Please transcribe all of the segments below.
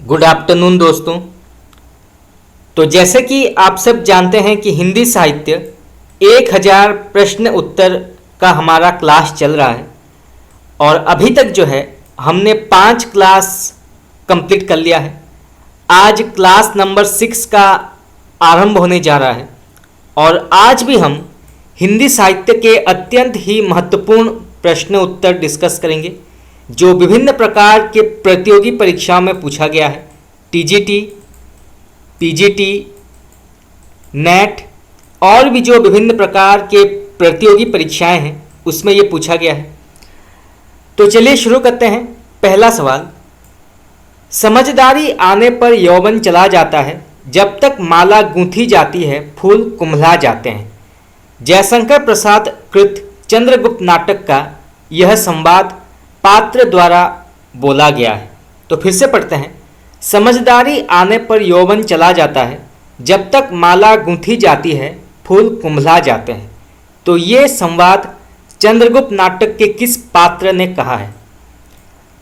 Good afternoon दोस्तों। तो जैसे कि आप सब जानते हैं कि हिंदी साहित्य 1000 प्रश्न उत्तर का हमारा क्लास चल रहा है और अभी तक जो है हमने 5 क्लास कंप्लीट कर लिया है। आज क्लास नंबर 6 का आरंभ होने जा रहा है और आज भी हम हिंदी साहित्य के अत्यंत ही महत्वपूर्ण प्रश्न उत्तर डिस्कस करेंगे जो विभिन्न प्रकार के प्रतियोगी परीक्षाओं में पूछा गया है। टीजीटी, पीजीटी, नेट और भी जो विभिन्न प्रकार के प्रतियोगी परीक्षाएं हैं उसमें ये पूछा गया है। तो चलिए शुरू करते हैं। पहला सवाल, समझदारी आने पर यौवन चला जाता है, जब तक माला गूंथी जाती है फूल कुम्हला जाते हैं। जयशंकर प्रसाद कृत चंद्रगुप्त नाटक का यह संवाद पात्र द्वारा बोला गया है। तो फिर से पढ़ते हैं। समझदारी आने पर यौवन चला जाता है, जब तक माला गूंथी जाती है फूल कुम्हला जाते हैं। तो ये संवाद चंद्रगुप्त नाटक के किस पात्र ने कहा है?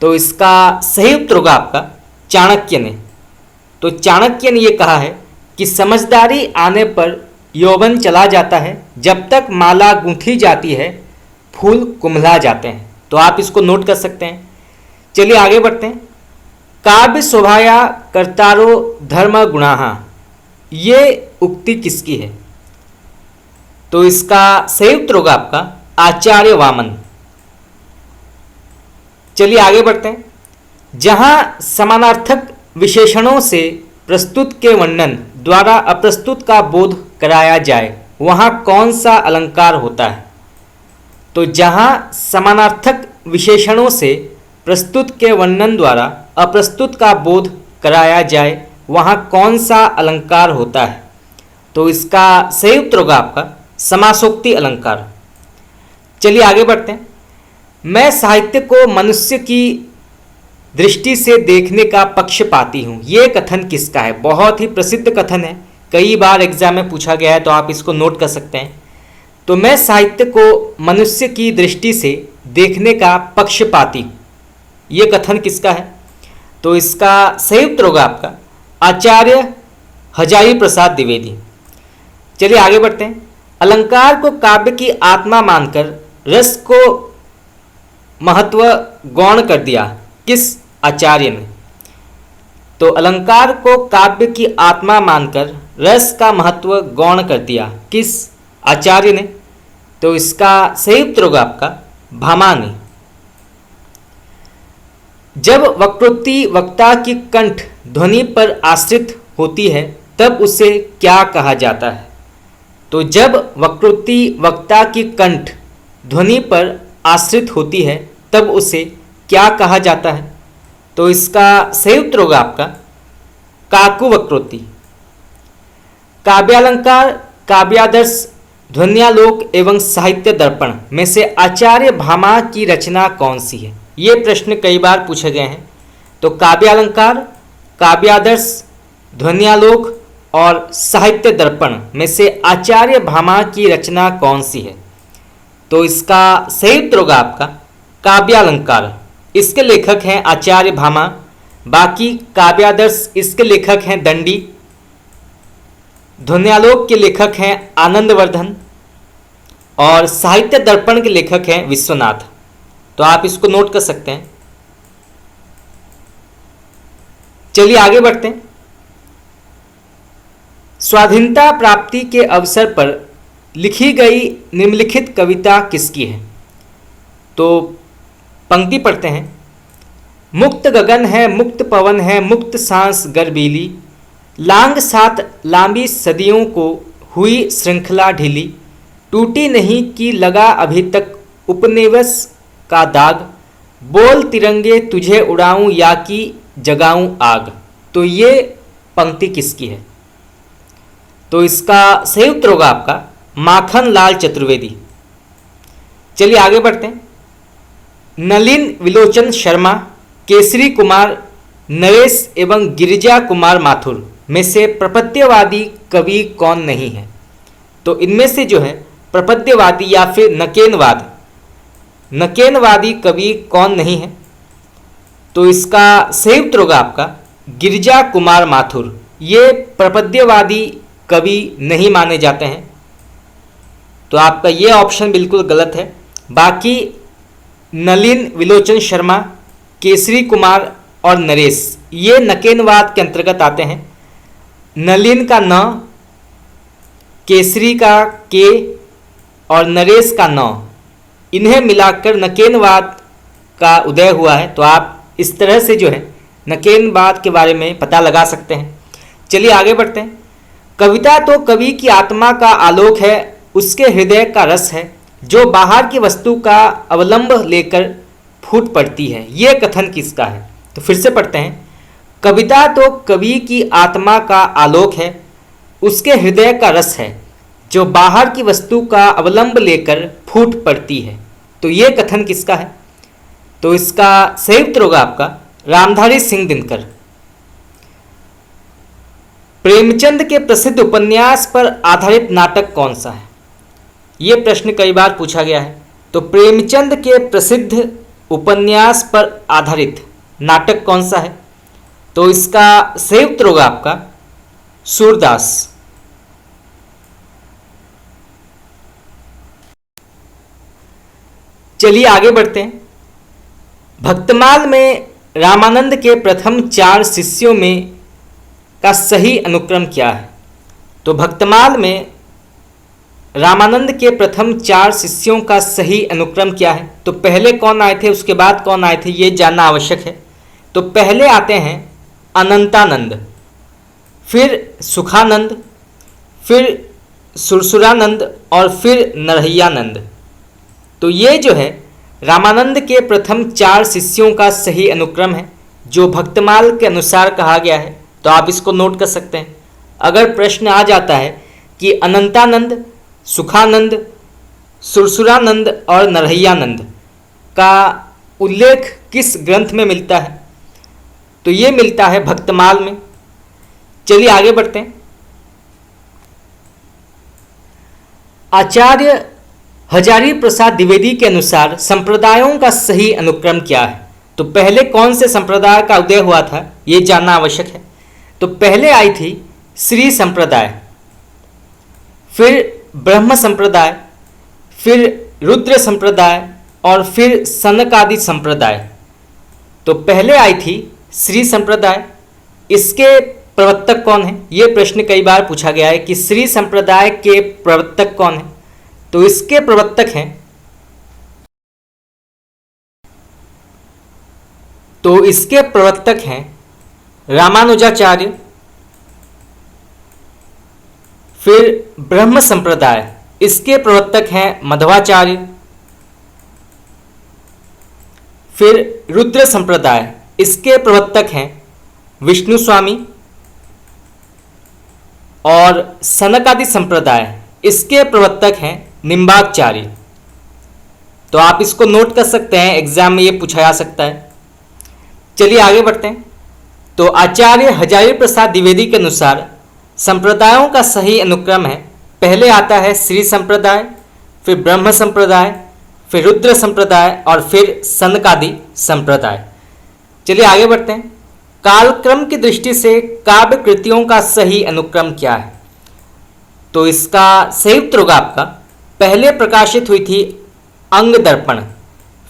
तो इसका सही उत्तर होगा आपका चाणक्य ने। तो चाणक्य ने ये कहा है कि समझदारी आने पर यौवन चला जाता है, जब तक माला गूंथी जाती है फूल कुम्हला जाते हैं। तो आप इसको नोट कर सकते हैं। चलिए आगे बढ़ते हैं। काव्य शोभाया कर्तारो धर्म गुणाः, ये उक्ति किसकी है? तो इसका सही उत्तर होगा आपका आचार्य वामन। चलिए आगे बढ़ते हैं। जहां समानार्थक विशेषणों से प्रस्तुत के वर्णन द्वारा अप्रस्तुत का बोध कराया जाए वहां कौन सा अलंकार होता है? तो जहां समानार्थक विशेषणों से प्रस्तुत के वर्णन द्वारा अप्रस्तुत का बोध कराया जाए वहां कौन सा अलंकार होता है? तो इसका सही उत्तर होगा आपका समासोक्ति अलंकार। चलिए आगे बढ़ते हैं। मैं साहित्य को मनुष्य की दृष्टि से देखने का पक्षपाती हूँ, ये कथन किसका है? बहुत ही प्रसिद्ध कथन है, कई बार एग्जाम में पूछा गया है, तो आप इसको नोट कर सकते हैं। तो मैं साहित्य को मनुष्य की दृष्टि से देखने का पक्षपाती, ये कथन किसका है? तो इसका सही उत्तर होगा आपका आचार्य हजारी प्रसाद द्विवेदी। चलिए आगे बढ़ते हैं। अलंकार को काव्य की आत्मा मानकर रस को महत्व गौण कर दिया, किस आचार्य ने? तो अलंकार को काव्य की आत्मा मानकर रस का महत्व गौण कर दिया, किस आचार्य ने? तो इसका सही उत्तर होगा आपका भामा ने। जब वक्रोक्ति वक्ता की कंठ ध्वनि पर आश्रित होती है तब उसे क्या कहा जाता है? तो जब वक्रोक्ति वक्ता की कंठ ध्वनि पर आश्रित होती है तब उसे क्या कहा जाता है? तो इसका सही उत्तर होगा आपका काकु वक्रोक्ति। काव्यालंकार, काव्यादर्श, ध्वन्यालोक एवं साहित्य दर्पण में से आचार्य भामा की रचना कौन सी है? ये प्रश्न कई बार पूछे गए हैं। तो काव्यालंकार, काव्यादर्श, ध्वन्यालोक और साहित्य दर्पण में से आचार्य भामा की रचना कौन सी है? तो इसका सही उत्तर होगा आपका काव्यालंकार। इसके लेखक हैं आचार्य भामा। बाकी काव्यादर्श इसके लेखक हैं दंडी, ध्वन्यालोक के लेखक हैं आनंदवर्धन और साहित्य दर्पण के लेखक हैं विश्वनाथ। तो आप इसको नोट कर सकते हैं। चलिए आगे बढ़ते हैं। स्वाधीनता प्राप्ति के अवसर पर लिखी गई निम्नलिखित कविता किसकी है? तो पंक्ति पढ़ते हैं। मुक्त गगन है, मुक्त पवन है, मुक्त सांस गर्बीली, लांग साथ लांबी सदियों को हुई श्रृंखला ढीली, टूटी नहीं कि लगा अभी तक उपनिवेश का दाग, बोल तिरंगे तुझे उड़ाऊं या कि जगाऊं आग। तो ये पंक्ति किसकी है? तो इसका सही उत्तर होगा आपका माखन लाल चतुर्वेदी। चलिए आगे बढ़ते हैं। नलिन विलोचन शर्मा, केसरी कुमार, नरेश एवं गिरिजा कुमार माथुर में से प्रपद्यवादी कवि कौन नहीं है? तो इनमें से जो है प्रपद्यवादी या फिर नकेनवादी कवि कौन नहीं है? तो इसका सही उत्तर होगा आपका गिरिजा कुमार माथुर, ये प्रपद्यवादी कवि नहीं माने जाते हैं, तो आपका ये ऑप्शन बिल्कुल गलत है। बाकी नलिन विलोचन शर्मा, केसरी कुमार और नरेश ये नकेनवाद के अंतर्गत आते हैं। नलिन का न, केसरी का के और नरेश का न, इन्हें मिलाकर नकेनवाद का उदय हुआ है। तो आप इस तरह से जो है नकेनवाद के बारे में पता लगा सकते हैं। चलिए आगे बढ़ते हैं। कविता तो कवि की आत्मा का आलोक है, उसके हृदय का रस है, जो बाहर की वस्तु का अवलंब लेकर फूट पड़ती है। ये कथन किसका है? तो फिर से पढ़ते हैं। कविता तो कवि की आत्मा का आलोक है, उसके हृदय का रस है, जो बाहर की वस्तु का अवलंब लेकर फूट पड़ती है। तो ये कथन किसका है? तो इसका सही उत्तर होगा आपका रामधारी सिंह दिनकर। प्रेमचंद के प्रसिद्ध उपन्यास पर आधारित नाटक कौन सा है? ये प्रश्न कई बार पूछा गया है। तो प्रेमचंद के प्रसिद्ध उपन्यास पर आधारित नाटक कौन सा है? तो इसका सही उत्तर होगा आपका सूरदास। चलिए आगे बढ़ते हैं। भक्तमाल में रामानंद के प्रथम 4 शिष्यों में का सही अनुक्रम क्या है? तो भक्तमाल में रामानंद के प्रथम 4 शिष्यों का सही अनुक्रम क्या है? तो पहले कौन आए थे, उसके बाद कौन आए थे, ये जानना आवश्यक है। तो पहले आते हैं अनंतानंद, फिर सुखानंद, फिर सुरसुरानंद और फिर नरहैयानंद। तो ये जो है रामानंद के प्रथम 4 शिष्यों का सही अनुक्रम है, जो भक्तमाल के अनुसार कहा गया है। तो आप इसको नोट कर सकते हैं। अगर प्रश्न आ जाता है कि अनंतानंद, सुखानंद, सुरसुरानंद और नरहैयानंद का उल्लेख किस ग्रंथ में मिलता है? तो ये मिलता है भक्तमाल में। चलिए आगे बढ़ते हैं। आचार्य हजारी प्रसाद द्विवेदी के अनुसार संप्रदायों का सही अनुक्रम क्या है? तो पहले कौन से संप्रदाय का उदय हुआ था, ये जानना आवश्यक है। तो पहले आई थी श्री संप्रदाय, फिर ब्रह्म संप्रदाय, फिर रुद्र संप्रदाय और फिर सनकादि संप्रदाय। तो पहले आई थी श्री संप्रदाय। इसके प्रवर्तक कौन है? ये प्रश्न कई बार पूछा गया है कि श्री संप्रदाय के प्रवर्तक कौन है? तो इसके प्रवर्तक हैं रामानुजाचार्य। फिर ब्रह्म संप्रदाय, इसके प्रवर्तक हैं मध्वाचार्य। फिर रुद्र संप्रदाय, इसके प्रवर्तक हैं विष्णु स्वामी। और सनकादि संप्रदाय, इसके प्रवर्तक हैं निम्बाचार्य। तो आप इसको नोट कर सकते हैं, एग्जाम में ये पूछा जा सकता है। चलिए आगे बढ़ते हैं। तो आचार्य हजारी प्रसाद द्विवेदी के अनुसार संप्रदायों का सही अनुक्रम है, पहले आता है श्री संप्रदाय, फिर ब्रह्म संप्रदाय, फिर रुद्र संप्रदाय और फिर सनकादि संप्रदाय। चलिए आगे बढ़ते हैं। कालक्रम की दृष्टि से काव्य कृतियों का सही अनुक्रम क्या है? तो इसका सही उत्तर होगा आपका पहले प्रकाशित हुई थी अंग दर्पण,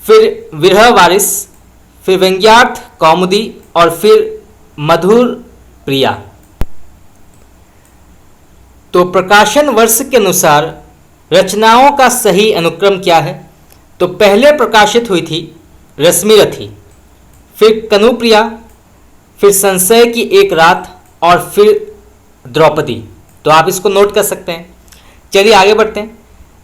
फिर विरह वारिस, फिर व्यंग्यार्थ कौमुदी और फिर मधुर प्रिया। तो प्रकाशन वर्ष के अनुसार रचनाओं का सही अनुक्रम क्या है? तो पहले प्रकाशित हुई थी रश्मिरथी, फिर कनुप्रिया, फिर संशय की एक रात और फिर द्रौपदी। तो आप इसको नोट कर सकते हैं। चलिए आगे बढ़ते हैं।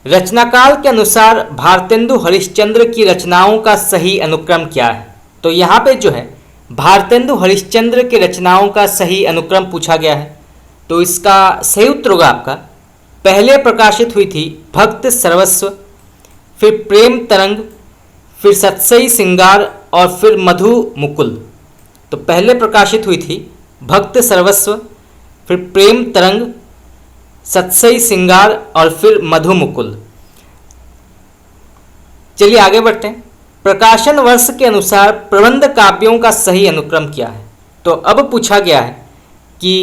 रचनाकाल के अनुसार भारतेंदु हरिश्चंद्र की रचनाओं का सही अनुक्रम क्या है? तो यहाँ पे जो है भारतेंदु हरिश्चंद्र की रचनाओं का सही अनुक्रम पूछा गया है। तो इसका सही उत्तर होगा आपका पहले प्रकाशित हुई थी भक्त सर्वस्व, फिर प्रेम तरंग, फिर सत्सई सिंगार और फिर मधु मुकुल। तो पहले प्रकाशित हुई थी भक्त सर्वस्व, फिर प्रेम तरंग, सत्सई सिंगार और फिर मधु मुकुल। चलिए आगे बढ़ते हैं। प्रकाशन वर्ष के अनुसार प्रबंध काव्यों का सही अनुक्रम क्या है? तो अब पूछा गया है कि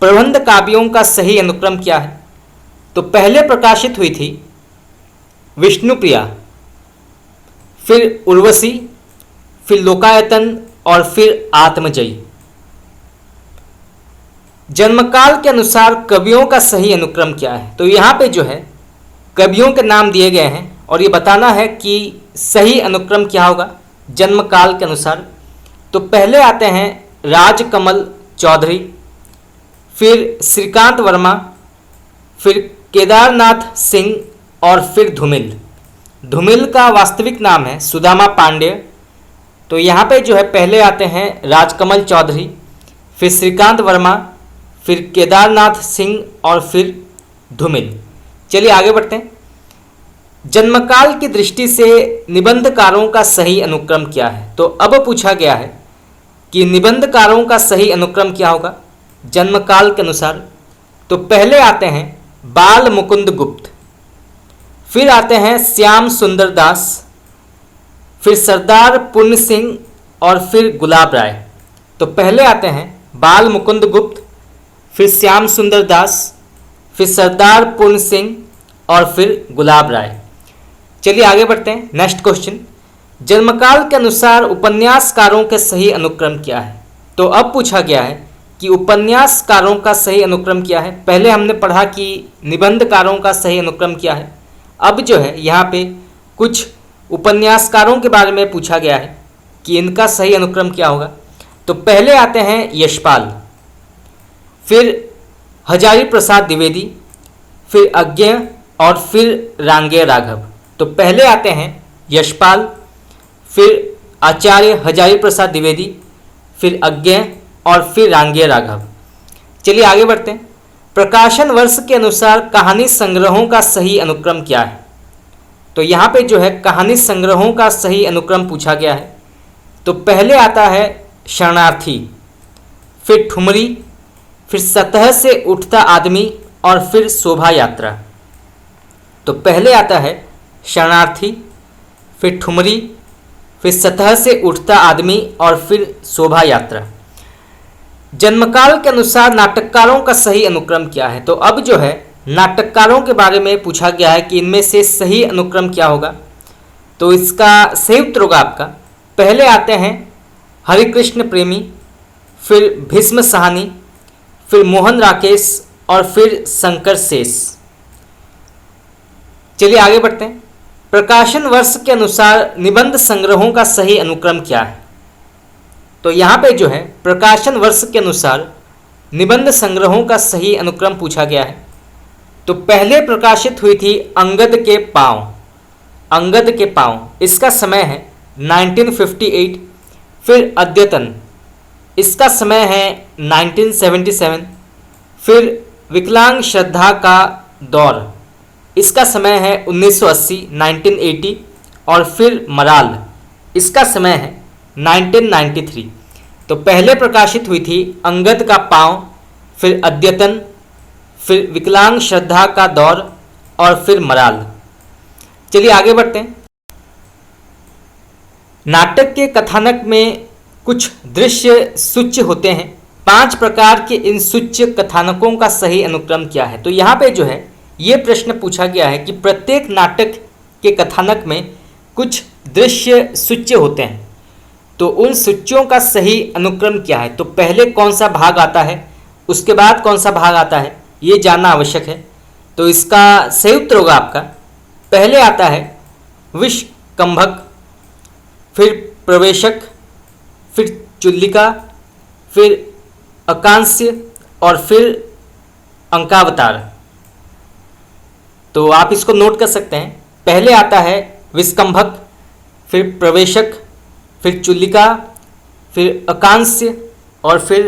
प्रबंध काव्यों का सही अनुक्रम क्या है। तो पहले प्रकाशित हुई थी विष्णुप्रिया, फिर उर्वशी, फिर लोकायतन और फिर आत्मजयी। जन्मकाल के अनुसार कवियों का सही अनुक्रम क्या है। तो यहाँ पे जो है कवियों के नाम दिए गए हैं और ये बताना है कि सही अनुक्रम क्या होगा जन्मकाल के अनुसार। तो पहले आते हैं राजकमल चौधरी, फिर श्रीकांत वर्मा, फिर केदारनाथ सिंह और फिर धूमिल। धूमिल का वास्तविक नाम है सुदामा पांडे। तो यहाँ पे जो है पहले आते हैं राजकमल चौधरी, फिर श्रीकांत वर्मा, फिर केदारनाथ सिंह और फिर धूमिल। चलिए आगे बढ़ते हैं। जन्मकाल की दृष्टि से निबंधकारों का सही अनुक्रम क्या है। तो अब पूछा गया है कि निबंधकारों का सही अनुक्रम क्या होगा जन्मकाल के अनुसार। तो पहले आते हैं बाल मुकुंद गुप्त, फिर आते हैं श्याम सुंदर दास, फिर सरदार पूर्ण सिंह और फिर गुलाब राय। तो पहले आते हैं बाल मुकुंद गुप्त, फिर श्याम सुंदर दास, फिर सरदार पूर्ण सिंह और फिर गुलाब राय। चलिए आगे बढ़ते हैं। नेक्स्ट क्वेश्चन, जन्मकाल के अनुसार उपन्यासकारों के सही अनुक्रम क्या है। तो अब पूछा गया है कि उपन्यासकारों का सही अनुक्रम क्या है। पहले हमने पढ़ा कि निबंधकारों का सही अनुक्रम क्या है। अब जो है यहाँ पे कुछ उपन्यासकारों के बारे में पूछा गया है कि इनका सही अनुक्रम क्या होगा। तो पहले आते हैं यशपाल, फिर हजारी प्रसाद द्विवेदी, फिर अज्ञे और फिर रांगे राघव। तो पहले आते हैं यशपाल, फिर आचार्य हजारी प्रसाद द्विवेदी, फिर अज्ञे और फिर रांगे राघव। चलिए आगे बढ़ते हैं। प्रकाशन वर्ष के अनुसार कहानी संग्रहों का सही अनुक्रम क्या है। तो यहाँ पे जो है कहानी संग्रहों का सही अनुक्रम पूछा गया है। तो पहले आता है शरणार्थी, फिर ठुमरी, फिर सतह से उठता आदमी और फिर शोभा यात्रा। तो पहले आता है शरणार्थी, फिर ठुमरी, फिर सतह से उठता आदमी और फिर शोभा यात्रा। जन्मकाल के अनुसार नाटककारों का सही अनुक्रम क्या है। तो अब जो है नाटककारों के बारे में पूछा गया है कि इनमें से सही अनुक्रम क्या होगा। तो इसका सही उत्तर होगा आपका, पहले आते हैं हरिकृष्ण प्रेमी, फिर भीष्म साहनी, फिर मोहन राकेश और फिर शंकर शेष। चलिए आगे बढ़ते हैं। प्रकाशन वर्ष के अनुसार निबंध संग्रहों का सही अनुक्रम क्या है। तो यहाँ पे जो है प्रकाशन वर्ष के अनुसार निबंध संग्रहों का सही अनुक्रम पूछा गया है। तो पहले प्रकाशित हुई थी अंगद के पाँव, अंगद के पाँव, इसका समय है 1958। फिर अद्यतन, इसका समय है 1977। फिर विकलांग श्रद्धा का दौर, इसका समय है 1980 1980। और फिर मराल, इसका समय है 1993। तो पहले प्रकाशित हुई थी अंगद का पाँव, फिर अद्यतन, फिर विकलांग श्रद्धा का दौर और फिर मराल। चलिए आगे बढ़ते हैं। नाटक के कथानक में कुछ दृश्य सूच्य होते हैं। 5 प्रकार के इन सूच्य कथानकों का सही अनुक्रम क्या है। तो यहाँ पे जो है ये प्रश्न पूछा गया है कि प्रत्येक नाटक के कथानक में कुछ दृश्य सूच्य होते हैं, तो उन सूच्यों का सही अनुक्रम क्या है। तो पहले कौन सा भाग आता है, उसके बाद कौन सा भाग आता है, ये जानना आवश्यक है। तो इसका सही उत्तर होगा आपका, पहले आता है विषकंभक, फिर प्रवेशक, फिर चुल्लिका, फिर अकांस्य और फिर अंकावतार। तो आप इसको नोट कर सकते हैं। पहले आता है विषकंभक, फिर प्रवेशक, फिर चुल्लिका, फिर अकांस्य और फिर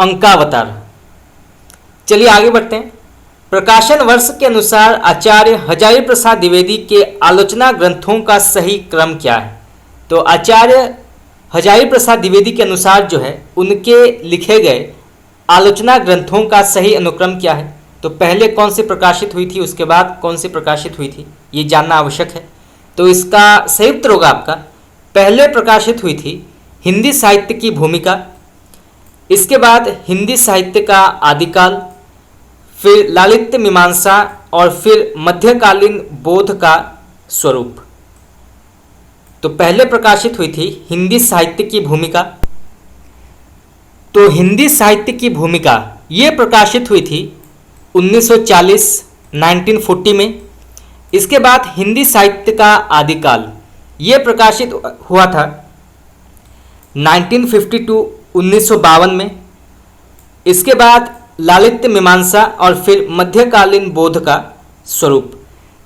अंकावतार। चलिए आगे बढ़ते हैं। प्रकाशन वर्ष के अनुसार आचार्य हजारी प्रसाद द्विवेदी के आलोचना ग्रंथों का सही क्रम क्या है। तो आचार्य हजारी प्रसाद द्विवेदी के अनुसार जो है उनके लिखे गए आलोचना ग्रंथों का सही अनुक्रम क्या है। तो पहले कौन सी प्रकाशित हुई थी, उसके बाद कौन सी प्रकाशित हुई थी, ये जानना आवश्यक है। तो इसका सही उत्तर होगा आपका, पहले प्रकाशित हुई थी हिंदी साहित्य की भूमिका, इसके बाद हिंदी साहित्य का आदिकाल, फिर लालित्य मीमांसा और फिर मध्यकालीन बोध का स्वरूप। तो पहले प्रकाशित हुई थी हिंदी साहित्य की भूमिका। तो हिंदी साहित्य की भूमिका ये प्रकाशित हुई थी 1940 1940 में। इसके बाद हिंदी साहित्य का आदिकाल ये प्रकाशित हुआ था 1952 1952 में। इसके बाद लालित्य मीमांसा और फिर मध्यकालीन बोध का स्वरूप।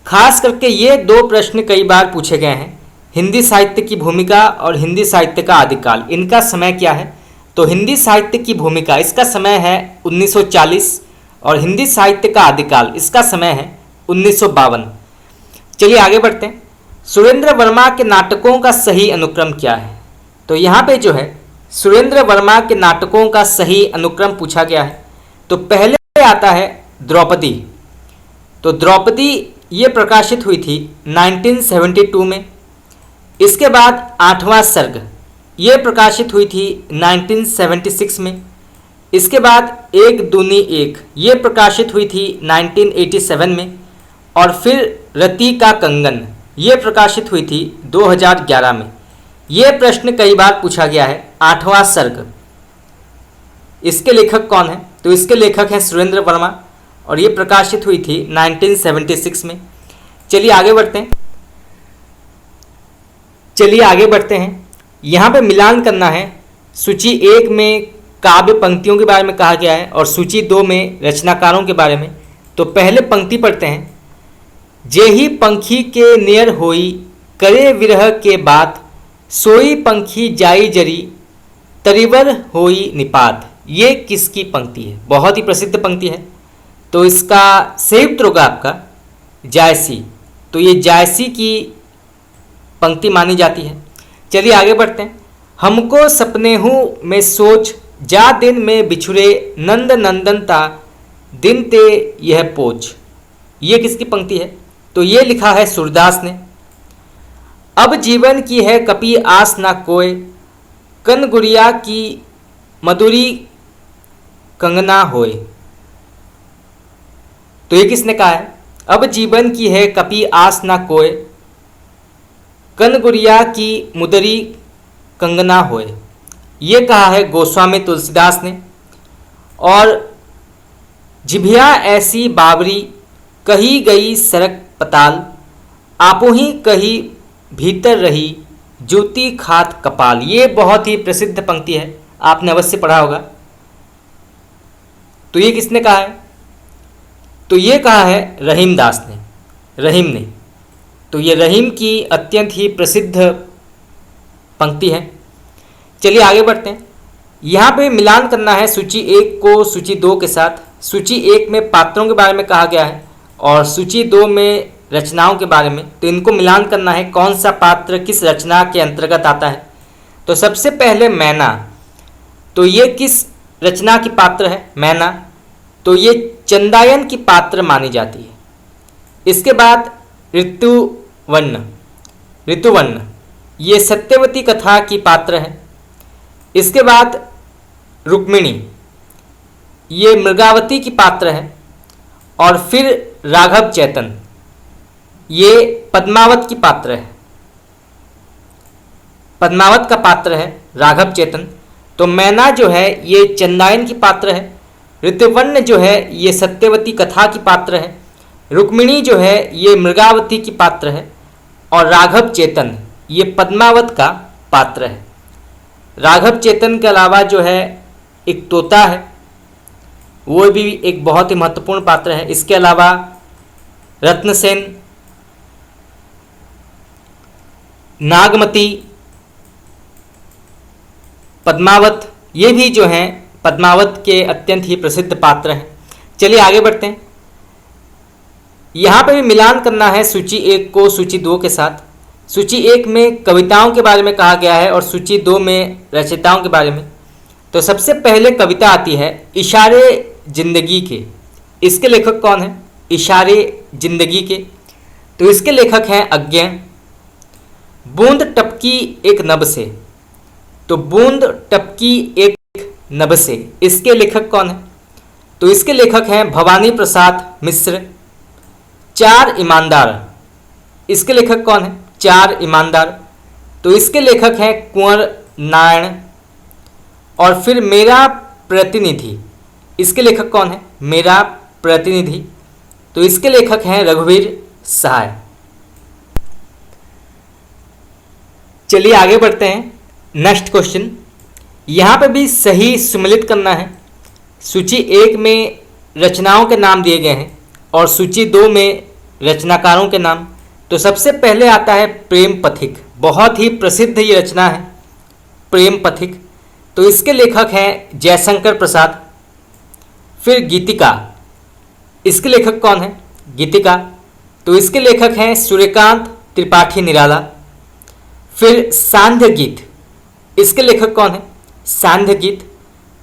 खास करके ये दो प्रश्न कई बार पूछे गए हैं, हिंदी साहित्य की भूमिका और हिंदी साहित्य का आदिकाल, इनका समय क्या है। तो हिंदी साहित्य की भूमिका इसका समय है 1940 और हिंदी साहित्य का आदिकाल इसका समय है 1952। चलिए आगे बढ़ते हैं। सुरेंद्र वर्मा के नाटकों का सही अनुक्रम क्या है। तो यहाँ पे जो है सुरेंद्र वर्मा के नाटकों का सही अनुक्रम पूछा गया है। तो पहले आता है द्रौपदी। तो द्रौपदी ये प्रकाशित हुई थी 1972 में। इसके बाद आठवां सर्ग ये प्रकाशित हुई थी 1976 में। इसके बाद एक दूनी एक ये प्रकाशित हुई थी 1987 में। और फिर रति का कंगन ये प्रकाशित हुई थी 2011 में। ये प्रश्न कई बार पूछा गया है। आठवां सर्ग इसके लेखक कौन है। तो इसके लेखक हैं सुरेंद्र वर्मा और ये प्रकाशित हुई थी 1976 में। चलिए आगे बढ़ते हैं। यहाँ पे मिलान करना है। सूची 1 में काव्य पंक्तियों के बारे में कहा गया है और सूची 2 में रचनाकारों के बारे में। तो पहले पंक्ति पढ़ते हैं। जेहि पंखी के नियर होई करे विरह के बात, सोई पंखी जाई जरी तरिवर होई निपात। ये किसकी पंक्ति है। बहुत ही प्रसिद्ध पंक्ति है। तो इसका सही उत्तर होगा आपका जायसी। तो ये जायसी की पंक्ति मानी जाती है। चलिए आगे बढ़ते हैं। हमको सपने हूँ में सोच जा दिन में बिछुरे नंद नंदन ता दिन ते यह पोच। ये किसकी पंक्ति है। तो ये लिखा है सूरदास ने। अब जीवन की है कपि आस ना कोय, कन गुड़िया की मधुरी कंगना होय। तो ये किसने कहा है। अब जीवन की है कपि आस ना कोय, कन गुड़िया की मुदरी कंगना होय। ये कहा है गोस्वामी तुलसीदास ने। और जिभिया ऐसी बाबरी कही गई सरक पताल, आपो ही कही भीतर रही ज्योति खात कपाल। ये बहुत ही प्रसिद्ध पंक्ति है, आपने अवश्य पढ़ा होगा। तो ये किसने कहा है। तो ये कहा है रहीमदास ने, रहीम ने। तो ये रहीम की अत्यंत ही प्रसिद्ध पंक्ति है। चलिए आगे बढ़ते हैं। यहाँ पे मिलान करना है सूची 1 को सूची 2 के साथ। सूची 1 में पात्रों के बारे में कहा गया है और सूची 2 में रचनाओं के बारे में। तो इनको मिलान करना है, कौन सा पात्र किस रचना के अंतर्गत आता है। तो सबसे पहले मैना। तो ये किस रचना की पात्र है मैना। तो ये चंदायन की पात्र मानी जाती है। इसके बाद ऋतुवर्ण, ऋतुवर्ण ये सत्यवती कथा की पात्र है। इसके बाद रुक्मिणी ये मृगावती की पात्र है। और फिर राघव चेतन ये पद्मावत की पात्र है, पद्मावत का पात्र है राघव चेतन। तो मैना जो है ये चंदायन की पात्र है। ऋतुवर्ण जो है ये सत्यवती कथा की पात्र है। रुक्मिणी जो है ये मृगावती की पात्र है। और राघव चेतन ये पद्मावत का पात्र है। राघव चेतन के अलावा जो है एक तोता है, वो भी एक बहुत ही महत्वपूर्ण पात्र है। इसके अलावा रत्नसेन, नागमती, पद्मावत, ये भी जो हैं पद्मावत के अत्यंत ही प्रसिद्ध पात्र हैं। चलिए आगे बढ़ते हैं। यहाँ पे भी मिलान करना है सूची 1 को सूची 2 के साथ। सूची 1 में कविताओं के बारे में कहा गया है और सूची 2 में रचयिताओं के बारे में। तो सबसे पहले कविता आती है इशारे जिंदगी के। इसके लेखक कौन है। इशारे जिंदगी के। तो इसके लेखक हैं अज्ञे। बूंद टपकी एक नभ से, तो बूंद टपकी एक नभ से, इसके लेखक कौन है? तो इसके लेखक हैं भवानी प्रसाद मिश्र। चार ईमानदार, इसके लेखक कौन है? चार ईमानदार, तो इसके लेखक हैं कुंवर नारायण। और फिर मेरा प्रतिनिधि, इसके लेखक कौन है? मेरा प्रतिनिधि, तो इसके लेखक हैं रघुवीर सहाय। चलिए आगे बढ़ते हैं। नेक्स्ट क्वेश्चन, यहाँ पे भी सही सुमेलित करना है। सूची 1 में रचनाओं के नाम दिए गए हैं और सूची 2 में रचनाकारों के नाम। तो सबसे पहले आता है प्रेम पथिक, बहुत ही प्रसिद्ध ये रचना है प्रेम पथिक, तो इसके लेखक हैं जयशंकर प्रसाद। फिर गीतिका, इसके लेखक कौन है? गीतिका, तो इसके लेखक हैं सूर्यकांत त्रिपाठी निराला। फिर सांध्य गीत, इसके लेखक कौन है? सांध्य गीत,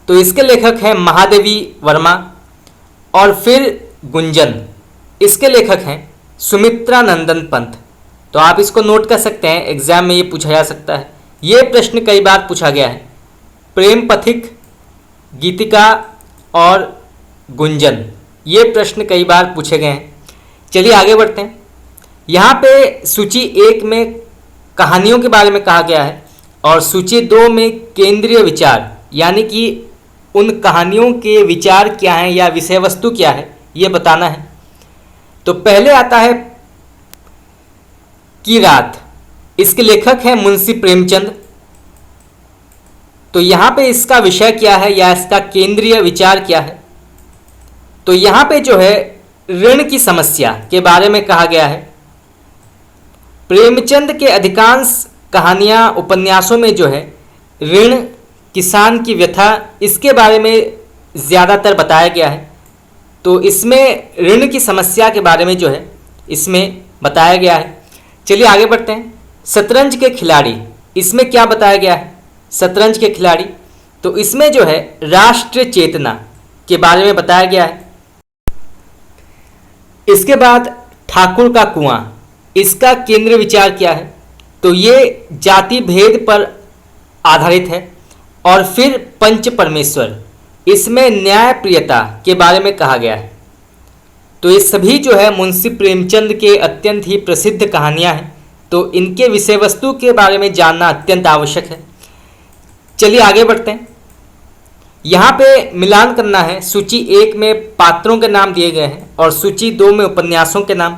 तो इसके लेखक हैं महादेवी वर्मा। और फिर गुंजन, इसके लेखक हैं सुमित्रा नंदन पंत। तो आप इसको नोट कर सकते हैं, एग्जाम में ये पूछा जा सकता है। ये प्रश्न कई बार पूछा गया है, प्रेम पथिक, गीतिका और गुंजन, ये प्रश्न कई बार पूछे गए हैं। चलिए आगे बढ़ते हैं। यहाँ पे सूची 1 में कहानियों के बारे में कहा गया है और सूची 2 में केंद्रीय विचार, यानी कि उन कहानियों के विचार क्या हैं या विषय वस्तु क्या है ये बताना है। तो पहले आता है की रात, इसके लेखक हैं मुंशी प्रेमचंद। तो यहाँ पे इसका विषय क्या है या इसका केंद्रीय विचार क्या है? तो यहाँ पे जो है ऋण की समस्या के बारे में कहा गया है। प्रेमचंद के अधिकांश कहानियाँ उपन्यासों में जो है ऋण, किसान की व्यथा, इसके बारे में ज़्यादातर बताया गया है। तो इसमें ऋण की समस्या के बारे में जो है इसमें बताया गया है। चलिए आगे बढ़ते हैं। शतरंज के खिलाड़ी, इसमें क्या बताया गया है? शतरंज के खिलाड़ी, तो इसमें जो है राष्ट्र चेतना के बारे में बताया गया है। इसके बाद ठाकुर का कुआं, इसका केंद्र विचार क्या है? तो ये जाति भेद पर आधारित है। और फिर पंच परमेश्वर, इसमें न्यायप्रियता के बारे में कहा गया है। तो ये सभी जो है मुंशी प्रेमचंद के अत्यंत ही प्रसिद्ध कहानियाँ हैं, तो इनके विषय वस्तु के बारे में जानना अत्यंत आवश्यक है। चलिए आगे बढ़ते हैं। यहाँ पे मिलान करना है, सूची 1 में पात्रों के नाम दिए गए हैं और सूची 2 में उपन्यासों के नाम।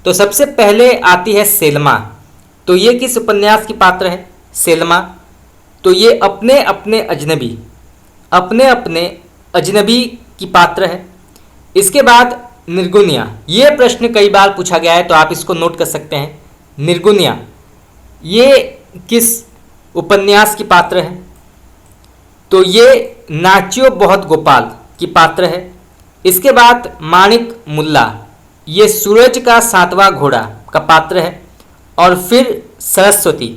तो सबसे पहले आती है सेल्मा, तो ये किस उपन्यास की पात्र है? सेल्मा, तो ये अपने अपने अजनबी की पात्र है। इसके बाद निर्गुनिया, ये प्रश्न कई बार पूछा गया है तो आप इसको नोट कर सकते हैं। निर्गुनिया ये किस उपन्यास की पात्र है? तो ये नाच्यो बहुत गोपाल की पात्र है। इसके बाद माणिक मुल्ला, ये सूरज का 7वां घोड़ा का पात्र है। और फिर सरस्वती,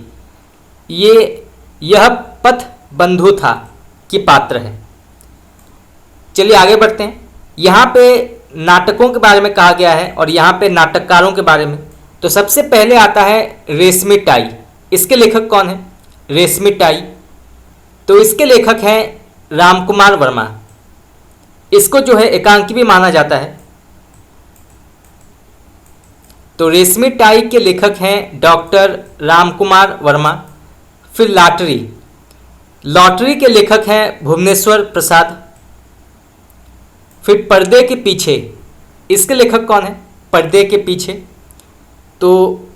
यह पथ बंधु था की पात्र है। चलिए आगे बढ़ते हैं। यहाँ पे नाटकों के बारे में कहा गया है और यहाँ पे नाटककारों के बारे में। तो सबसे पहले आता है रेशमी टाई, इसके लेखक कौन है? रेशमी टाई, तो इसके लेखक हैं रामकुमार वर्मा। इसको जो है एकांकी भी माना जाता है। तो रेशमी टाई के लेखक हैं डॉक्टर रामकुमार वर्मा। फिर लॉटरी के लेखक हैं भुवनेश्वर प्रसाद। फिर पर्दे के पीछे, इसके लेखक कौन है? पर्दे के पीछे, तो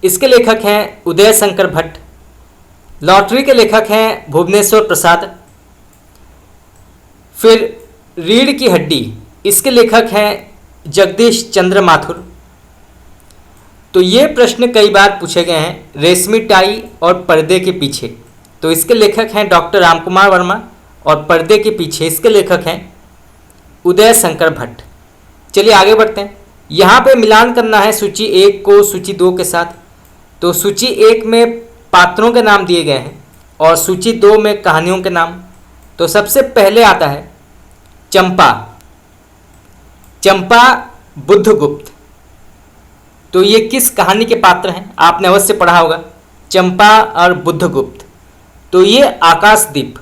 इसके लेखक हैं उदय शंकर भट्ट। लॉटरी के लेखक हैं भुवनेश्वर प्रसाद। फिर रीढ़ की हड्डी, इसके लेखक हैं जगदीश चंद्र माथुर। तो ये प्रश्न कई बार पूछे गए हैं, रेशमी टाई और पर्दे के पीछे, तो इसके लेखक हैं डॉक्टर रामकुमार वर्मा। और पर्दे के पीछे इसके लेखक हैं उदय शंकर भट्ट। चलिए आगे बढ़ते हैं। यहाँ पे मिलान करना है सूची 1 को सूची 2 के साथ। तो सूची 1 में पात्रों के नाम दिए गए हैं और सूची 2 में कहानियों के नाम। तो सबसे पहले आता है चंपा बुद्धगुप्त। तो ये किस कहानी के पात्र हैं? आपने अवश्य पढ़ा होगा, चंपा और बुद्धगुप्त। तो ये आकाशदीप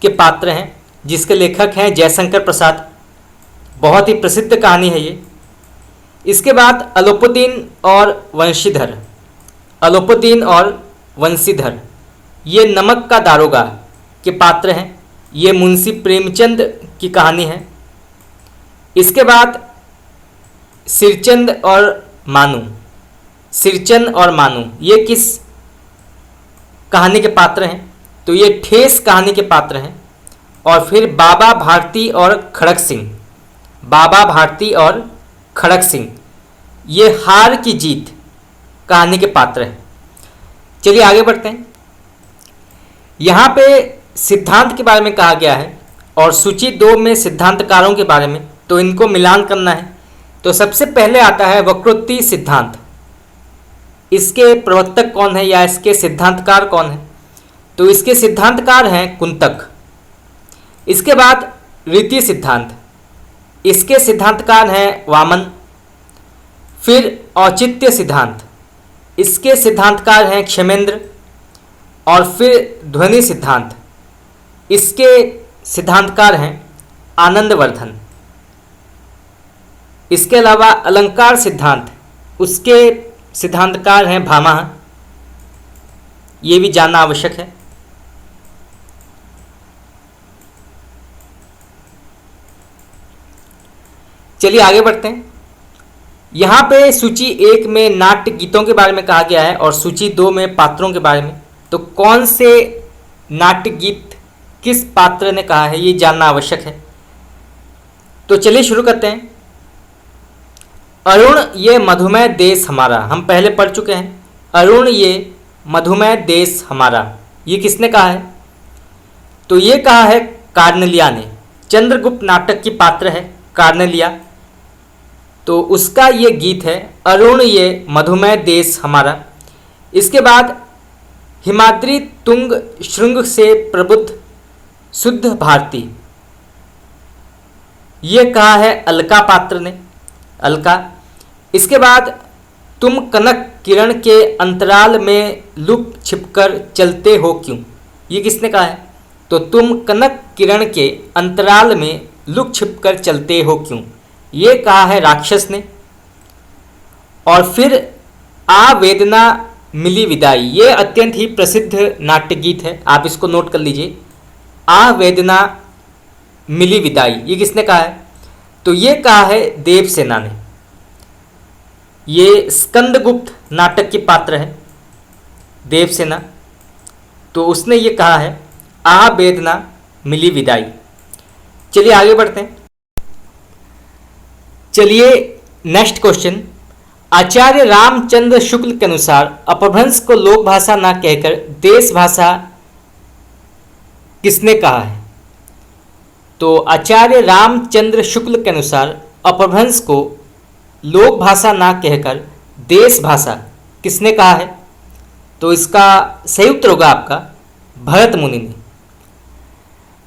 के पात्र हैं, जिसके लेखक हैं जयशंकर प्रसाद। बहुत ही प्रसिद्ध कहानी है ये। इसके बाद अलोपुद्दीन और वंशीधर ये नमक का दारोगा के पात्र हैं। ये मुंशी प्रेमचंद की कहानी है। इसके बाद सिरचंद और मानू ये किस कहानी के पात्र हैं? तो ये ठेस कहानी के पात्र हैं। और फिर बाबा भारती और खड़क सिंह ये हार की जीत कहानी के पात्र हैं। चलिए आगे बढ़ते हैं। यहाँ पे सिद्धांत के बारे में कहा गया है और सूची 2 में सिद्धांतकारों के बारे में, तो इनको मिलान करना है। तो सबसे पहले आता है वक्रोक्ति सिद्धांत। इसके प्रवर्तक कौन है या इसके सिद्धांतकार कौन है? तो इसके सिद्धांतकार हैं कुंतक। इसके बाद रीति सिद्धांत, इसके सिद्धांतकार हैं वामन। फिर औचित्य सिद्धांत, इसके सिद्धांतकार हैं क्षेमेंद्र। और फिर ध्वनि सिद्धांत, इसके सिद्धांतकार हैं आनंदवर्धन। इसके अलावा अलंकार सिद्धांत, उसके सिद्धांतकार हैं भामह। ये भी जानना आवश्यक है। चलिए आगे बढ़ते हैं। यहाँ पे सूची 1 में नाट्य गीतों के बारे में कहा गया है और सूची 2 में पात्रों के बारे में। तो कौन से नाट्य गीत किस पात्र ने कहा है, ये जानना आवश्यक है। तो चलिए शुरू करते हैं। अरुण ये मधुमेह देश हमारा, हम पहले पढ़ चुके हैं। अरुण ये मधुमेह देश हमारा, ये किसने कहा है? तो ये कहा है कार्नेलिया ने। चंद्रगुप्त नाटक की पात्र है कार्नेलिया, तो उसका ये गीत है अरुण ये मधुमेह देश हमारा। इसके बाद हिमाद्री तुंग श्रृंग से प्रबुद्ध शुद्ध भारती, ये कहा है अलका पात्र ने, अलका। इसके बाद तुम कनक किरण के अंतराल में लुक छिपकर चलते हो क्यों, ये किसने कहा है? तो तुम कनक किरण के अंतराल में लुक छिपकर चलते हो क्यों, ये कहा है राक्षस ने। और फिर आ वेदना मिली विदाई, ये अत्यंत ही प्रसिद्ध नाट्य गीत है, आप इसको नोट कर लीजिए। आ वेदना मिली विदाई, ये किसने कहा है? तो ये कहा है देवसेना ने। ये स्कंदगुप्त नाटक की पात्र है देवसेना, तो उसने ये कहा है आ वेदना मिली विदाई। चलिए आगे बढ़ते हैं। चलिए नेक्स्ट क्वेश्चन। आचार्य रामचंद्र शुक्ल के अनुसार अपभ्रंश को लोक भाषा न कहकर देश भाषा किसने कहा है? तो आचार्य रामचंद्र शुक्ल के अनुसार अपभ्रंश को लोक भाषा न कहकर देश भाषा किसने कहा है? तो इसका सही उत्तर होगा आपका भरत मुनि ने।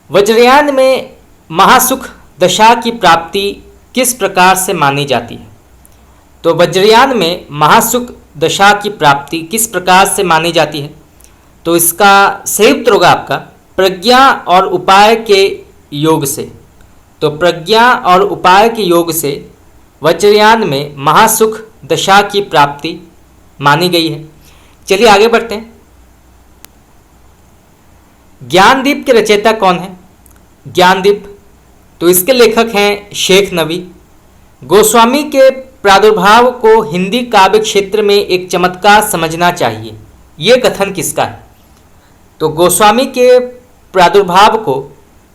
वज्रयान में महासुख दशा की प्राप्ति किस प्रकार से मानी जाती है? तो वज्रयान में महासुख दशा की प्राप्ति किस प्रकार से मानी जाती है? तो इसका सही उत्तर होगा आपका प्रज्ञा और उपाय के योग से। तो प्रज्ञा और उपाय के योग से वज्रयान में महासुख दशा की प्राप्ति मानी गई है। चलिए आगे बढ़ते हैं। ज्ञानदीप के रचयिता कौन है? ज्ञानदीप, तो इसके लेखक हैं शेख नबी। गोस्वामी के प्रादुर्भाव को हिंदी काव्य क्षेत्र में एक चमत्कार समझना चाहिए, ये कथन किसका है? तो गोस्वामी के प्रादुर्भाव को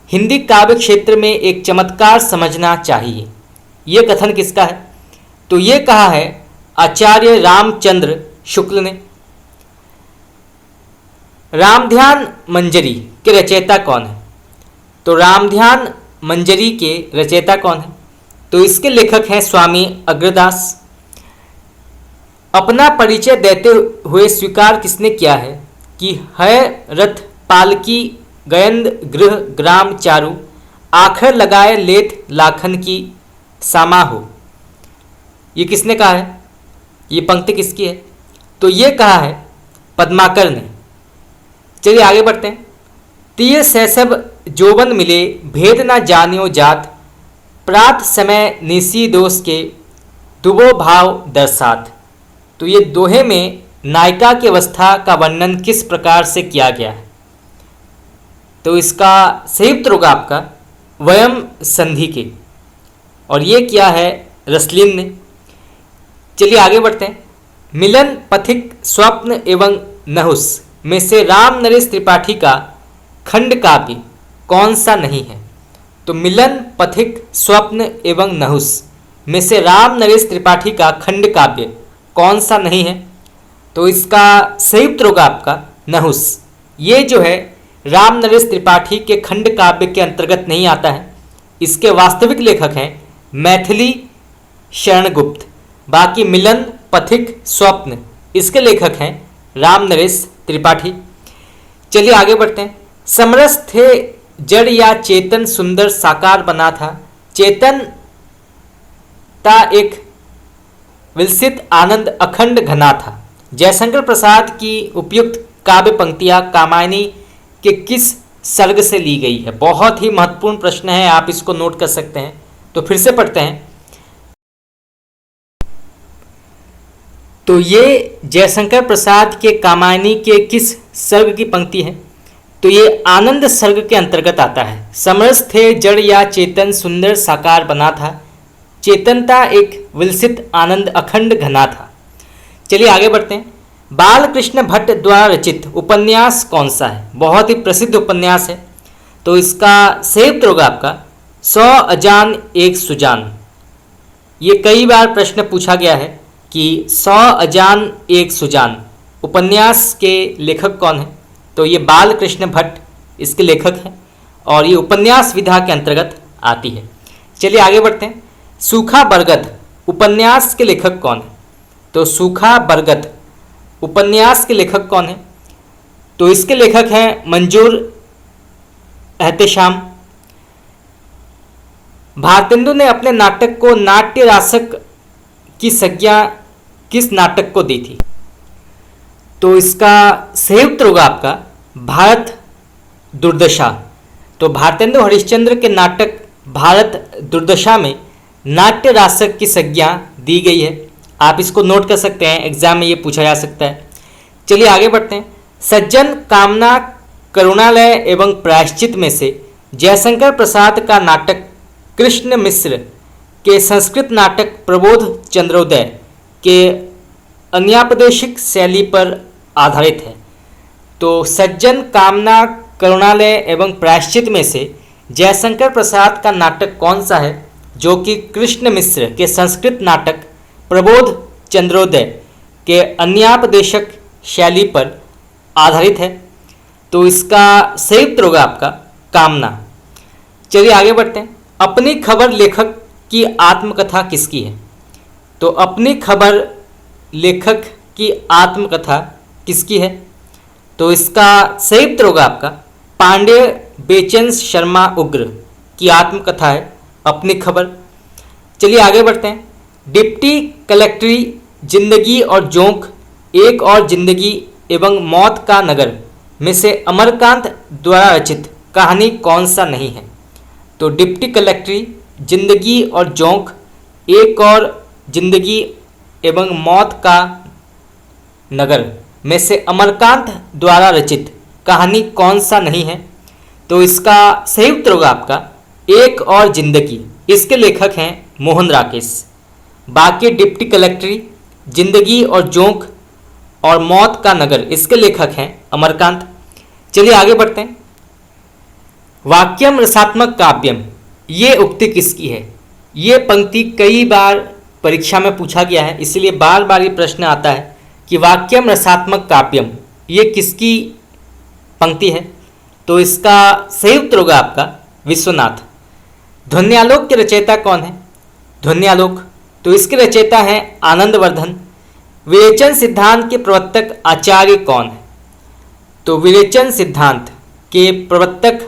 हिंदी काव्य क्षेत्र में एक चमत्कार समझना चाहिए, ये कथन किसका है? तो ये कहा है आचार्य रामचंद्र शुक्ल ने। रामध्यान मंजरी के रचयिता कौन है? तो रामध्यान मंजरी के रचयिता कौन है? तो इसके लेखक हैं स्वामी अग्रदास। अपना परिचय देते हुए स्वीकार किसने किया है कि है रथ पालकी गयंद गृह ग्राम चारु, आखर लगाए लेत लाखन की सामा हो, ये किसने कहा है? ये पंक्ति किसकी है? तो ये कहा है पद्माकर ने। चलिए आगे बढ़ते हैं। तिय शैशव जोबन मिले भेद ना जानियो जात, प्रात समय निसी दोष के दुबो भाव दर्शात। तो ये दोहे में नायिका की अवस्था का वर्णन किस प्रकार से किया गया है? तो इसका सही उत्तर होगा आपका वयम संधि के, और ये किया है रसलिन ने। चलिए आगे बढ़ते हैं। मिलन पथिक स्वप्न एवं नहुस में से राम नरेश त्रिपाठी का खंड काव्य कौन सा नहीं है? तो मिलन पथिक स्वप्न एवं नहुस में से राम नरेश त्रिपाठी का खंड काव्य कौन सा नहीं है? तो इसका सही उत्तर होगा आपका नहुस। ये जो है राम नरेश त्रिपाठी के खंड काव्य के अंतर्गत नहीं आता है। इसके वास्तविक लेखक हैं मैथिली शरणगुप्त। बाकी मिलन पथिक स्वप्न इसके लेखक हैं राम नरेश त्रिपाठी। चलिए आगे बढ़ते हैं। समरस थे जड़ या चेतन सुंदर साकार बना था, चेतन ता एक विलसित आनंद अखंड घना था। जयशंकर प्रसाद की उपयुक्त काव्य पंक्तियां कामायनी के किस सर्ग से ली गई है? बहुत ही महत्वपूर्ण प्रश्न है, आप इसको नोट कर सकते हैं। तो फिर से पढ़ते हैं। तो ये जयशंकर प्रसाद के कामायनी के किस सर्ग की पंक्ति है? तो ये आनंद सर्ग के अंतर्गत आता है। समरस थे जड़ या चेतन सुंदर साकार बना था, चेतनता एक विलसित आनंद अखंड घना था। चलिए आगे बढ़ते हैं। बालकृष्ण भट्ट द्वारा रचित उपन्यास कौन सा है? बहुत ही प्रसिद्ध उपन्यास है। तो इसका सही उत्तर होगा आपका 100 अजान एक सुजान। ये कई बार प्रश्न पूछा गया है कि 100 अजान एक सुजान उपन्यास के लेखक कौन है? तो ये बालकृष्ण भट्ट इसके लेखक हैं और ये उपन्यास विधा के अंतर्गत आती है। चलिए आगे बढ़ते हैं। सूखा बरगद उपन्यास के लेखक कौन है? तो सूखा बरगद उपन्यास के लेखक कौन है? तो इसके लेखक हैं मंजूर एहतेशाम। भारतेंदु ने अपने नाटक को नाट्य रासक की संज्ञा किस नाटक को दी थी? तो इसका सही उत्तर होगा आपका भारत दुर्दशा। तो भारतेंदु हरिश्चंद्र के नाटक भारत दुर्दशा में नाट्य रासक की संज्ञा दी गई है। आप इसको नोट कर सकते हैं, एग्जाम में ये पूछा जा सकता है। चलिए आगे बढ़ते हैं। सज्जन कामना करुणालय एवं प्रायश्चित में से जयशंकर प्रसाद का नाटक कृष्ण मिश्र के संस्कृत नाटक प्रबोध चंद्रोदय के अन्यापदेशिक शैली पर आधारित है। तो सज्जन कामना करुणालय एवं प्रायश्चित में से जयशंकर प्रसाद का नाटक कौन सा है जो कि कृष्ण मिश्र के संस्कृत नाटक प्रबोध चंद्रोदय के अन्यापदेशक शैली पर आधारित है? तो इसका सही उत्तर होगा आपका कामना। चलिए आगे बढ़ते हैं। अपनी खबर लेखक की आत्मकथा किसकी है? तो अपनी खबर लेखक की आत्मकथा किसकी है? तो इसका सही उत्तर होगा आपका पांडे बेचन शर्मा उग्र की आत्मकथा है अपनी खबर। चलिए आगे बढ़ते हैं। डिप्टी कलेक्टरी जिंदगी और जोंक एक और जिंदगी एवं मौत का नगर में से अमरकांत द्वारा रचित कहानी कौन सा नहीं है? तो डिप्टी कलेक्टरी जिंदगी और जोंक एक और जिंदगी एवं मौत का नगर में से अमरकांत द्वारा रचित कहानी कौन सा नहीं है? तो इसका सही उत्तर होगा आपका एक और जिंदगी। इसके लेखक हैं मोहन राकेश। बाकी डिप्टी कलेक्टरी जिंदगी और जोंक और मौत का नगर इसके लेखक हैं अमरकांत। चलिए आगे बढ़ते हैं। वाक्यम रसात्मक काव्यम ये उक्ति किसकी है? ये पंक्ति कई बार परीक्षा में पूछा गया है, इसलिए बार बार ये प्रश्न आता है कि वाक्यम रसात्मक काव्यम ये किसकी पंक्ति है? तो इसका सही उत्तर होगा आपका विश्वनाथ। ध्वन्यालोक के रचयिता कौन है? ध्वन्यालोक तो इसके रचयिता हैं आनंदवर्धन। विरेचन सिद्धांत के प्रवर्तक आचार्य कौन है? तो विरेचन सिद्धांत के प्रवर्तक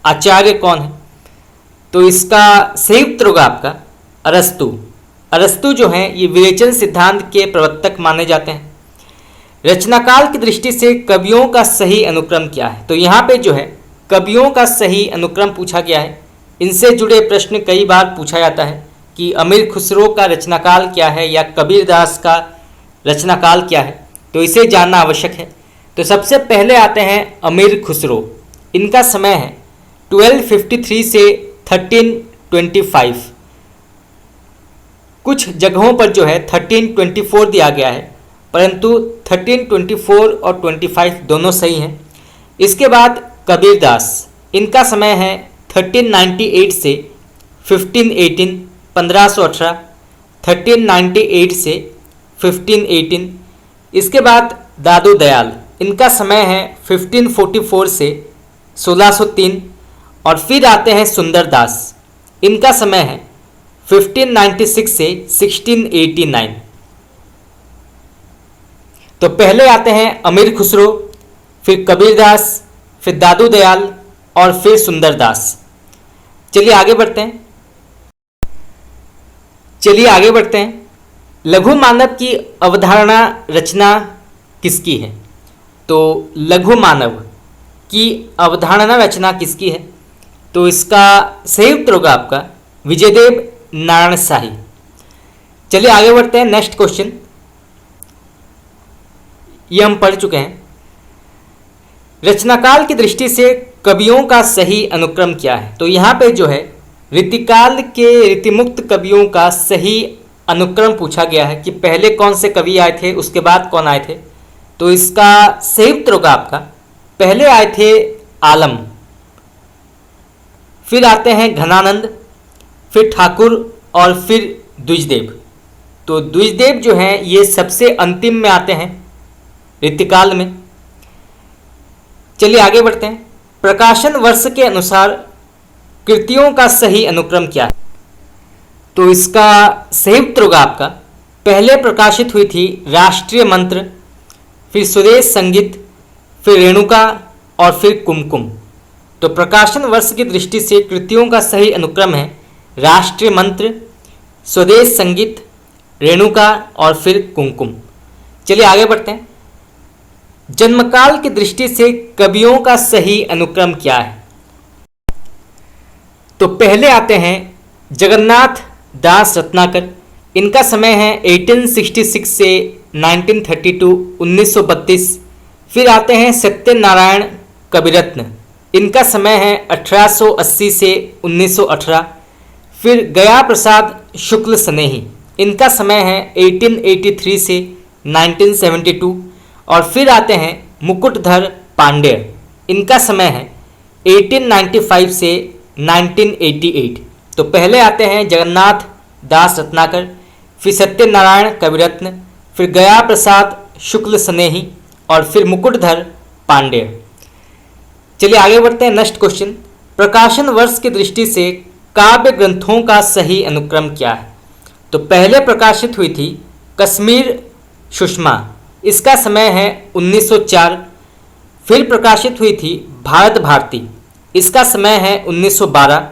आचार्य कौन है? तो इसका सही उत्तर होगा आपका अरस्तु। अरस्तु जो हैं ये विरेचन सिद्धांत के प्रवर्तक माने जाते हैं। रचनाकाल की दृष्टि से कवियों का सही अनुक्रम क्या है? तो यहाँ पे जो है कवियों का सही अनुक्रम पूछा गया है। इनसे जुड़े प्रश्न कई बार पूछा जाता है कि अमीर खुसरो का रचनाकाल क्या है या कबीरदास का रचनाकाल क्या है, तो इसे जानना आवश्यक है। तो सबसे पहले आते हैं अमीर खुसरो। इनका समय है 1253 से 1325। कुछ जगहों पर जो है 1324 दिया गया है, परंतु 1324 और 25 दोनों सही हैं। इसके बाद कबीरदास, इनका समय है 1398 से 1518, 1518, 1398 से 1518। इसके बाद दादू दयाल, इनका समय है 1544 से 1603। और फिर आते हैं सुंदरदास, इनका समय है 1596 से 1689। तो पहले आते हैं अमीर खुसरो, फिर कबीरदास, फिर दादू दयाल और फिर सुंदरदास। चलिए आगे बढ़ते हैं। लघु मानव की अवधारणा रचना किसकी है? तो लघु मानव की अवधारणा रचना किसकी है? तो इसका सही उत्तर होगा आपका विजयदेव नारायण शाही। चलिए आगे बढ़ते हैं। नेक्स्ट क्वेश्चन ये हम पढ़ चुके हैं। रचनाकाल की दृष्टि से कवियों का सही अनुक्रम क्या है? तो यहाँ पे जो है रीतिकाल के रीतिमुक्त कवियों का सही अनुक्रम पूछा गया है कि पहले कौन से कवि आए थे, उसके बाद कौन आए थे। तो इसका सही उत्तर होगा आपका पहले आए थे आलम, फिर आते हैं घनानंद, फिर ठाकुर और फिर द्विजदेव। तो द्विजदेव जो हैं ये सबसे अंतिम में आते हैं रीतिकाल में। चलिए आगे बढ़ते हैं। प्रकाशन वर्ष के अनुसार कृतियों का सही अनुक्रम क्या है? तो इसका सही उत्तर होगा आपका पहले प्रकाशित हुई थी राष्ट्रीय मंत्र, फिर स्वदेश संगीत, फिर रेणुका और फिर कुमकुम। तो प्रकाशन वर्ष की दृष्टि से कृतियों का सही अनुक्रम है राष्ट्रीय मंत्र, स्वदेश संगीत, रेणुका और फिर कुमकुम। चलिए आगे बढ़ते हैं। जन्मकाल की दृष्टि से कवियों का सही अनुक्रम क्या है? तो पहले आते हैं जगन्नाथ दास रत्नाकर, इनका समय है 1866 से 1932, 1932। फिर आते हैं सत्यनारायण कविरत्न, इनका समय है 1880 से 1918। फिर गया प्रसाद शुक्ल स्नेही, इनका समय है 1883 से 1972। और फिर आते हैं मुकुटधर पांडेय, इनका समय है 1895 से 1988। तो पहले आते हैं जगन्नाथ दास रत्नाकर, फिर सत्यनारायण कविरत्न, फिर गया प्रसाद शुक्ल स्नेही और फिर मुकुटधर पांडेय। चलिए आगे बढ़ते हैं। नेक्स्ट क्वेश्चन, प्रकाशन वर्ष की दृष्टि से काव्य ग्रंथों का सही अनुक्रम क्या है? तो पहले प्रकाशित हुई थी कश्मीर सुषमा, इसका समय है 1904। फिर प्रकाशित हुई थी भारत भारती, इसका समय है 1912।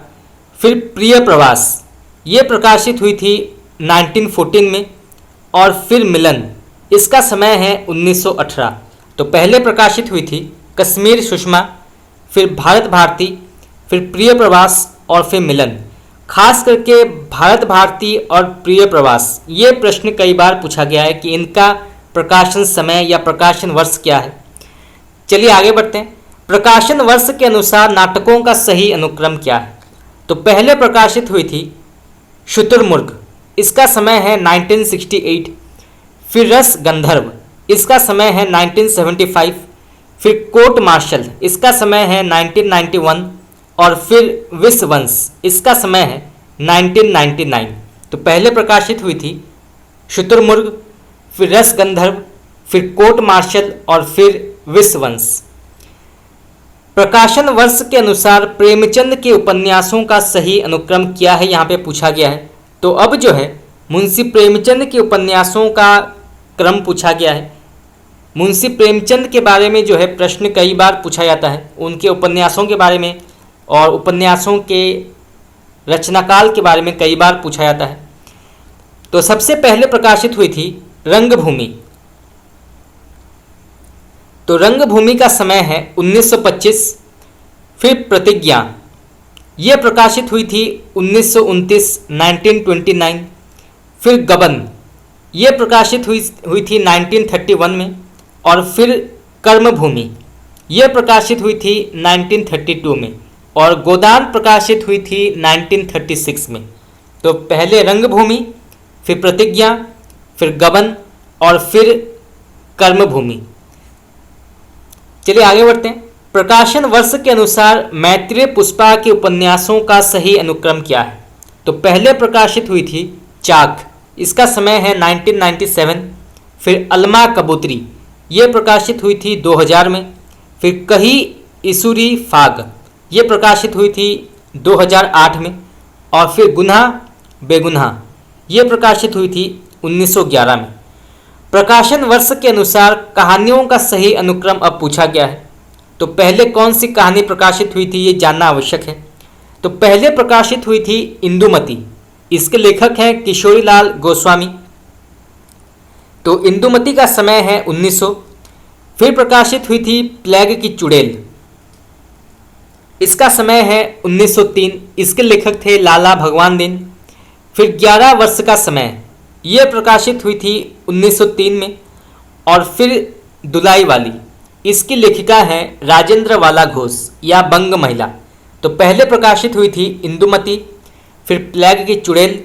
फिर प्रिय प्रवास, ये प्रकाशित हुई थी 1914 में। और फिर मिलन, इसका समय है 1918। तो पहले प्रकाशित हुई थी कश्मीर सुषमा, फिर भारत भारती, फिर प्रिय प्रवास और फिर मिलन। खास करके भारत भारती और प्रिय प्रवास, ये प्रश्न कई बार पूछा गया है कि इनका प्रकाशन समय या प्रकाशन वर्ष क्या है। चलिए आगे बढ़ते हैं। प्रकाशन वर्ष के अनुसार नाटकों का सही अनुक्रम क्या है? तो पहले प्रकाशित हुई थी शुतुरमुर्ग, इसका समय है 1968। फिर रस गंधर्व, इसका समय है 1975। फिर कोर्ट मार्शल, इसका समय है 1991। और फिर विश्ववंश, इसका समय है 1999। तो पहले प्रकाशित हुई थी शुतुरमुर्ग, फिर रस गंधर्व, फिर कोर्ट मार्शल और फिर विश्ववंश। प्रकाशन वर्ष के अनुसार प्रेमचंद के उपन्यासों का सही अनुक्रम क्या है, यहाँ पे पूछा गया है। तो अब जो है मुंशी प्रेमचंद के उपन्यासों का क्रम पूछा गया है। मुंशी प्रेमचंद के बारे में जो है प्रश्न कई बार पूछा जाता है, उनके उपन्यासों के बारे में और उपन्यासों के रचनाकाल के बारे में कई बार पूछा जाता है। तो सबसे पहले प्रकाशित हुई थी रंगभूमि, तो रंगभूमि का समय है 1925। फिर प्रतिज्ञा, ये प्रकाशित हुई थी 1929 1929। फिर गबन, ये प्रकाशित हुई थी 1931 में। और फिर कर्मभूमि, ये प्रकाशित हुई थी 1932 में। और गोदान प्रकाशित हुई थी 1936 में। तो पहले रंगभूमि, फिर प्रतिज्ञा, फिर गबन और फिर कर्मभूमि। चलिए आगे बढ़ते हैं। प्रकाशन वर्ष के अनुसार मैत्रेय पुष्पा के उपन्यासों का सही अनुक्रम क्या है? तो पहले प्रकाशित हुई थी चाक, इसका समय है 1997। फिर अलमा कबूतरी, ये प्रकाशित हुई थी 2000 में। फिर कही इसुरी फाग, ये प्रकाशित हुई थी 2008 में। और फिर गुन्हा बेगुन्हा, ये प्रकाशित हुई थी 1911 में। प्रकाशन वर्ष के अनुसार कहानियों का सही अनुक्रम अब पूछा गया है। तो पहले कौन सी कहानी प्रकाशित हुई थी ये जानना आवश्यक है। तो पहले प्रकाशित हुई थी इंदुमती, इसके लेखक हैं किशोरीलाल गोस्वामी। तो इंदुमती का समय है 1900। फिर प्रकाशित हुई थी प्लेग की चुड़ैल, इसका समय है 1903, इसके लेखक थे लाला भगवान दिन। फिर 11 वर्ष का समय, ये प्रकाशित हुई थी 1903 में। और फिर दुलाई वाली, इसकी लेखिका हैं राजेंद्र वाला घोष या बंग महिला। तो पहले प्रकाशित हुई थी इंदुमती, फिर प्लेग की चुड़ैल,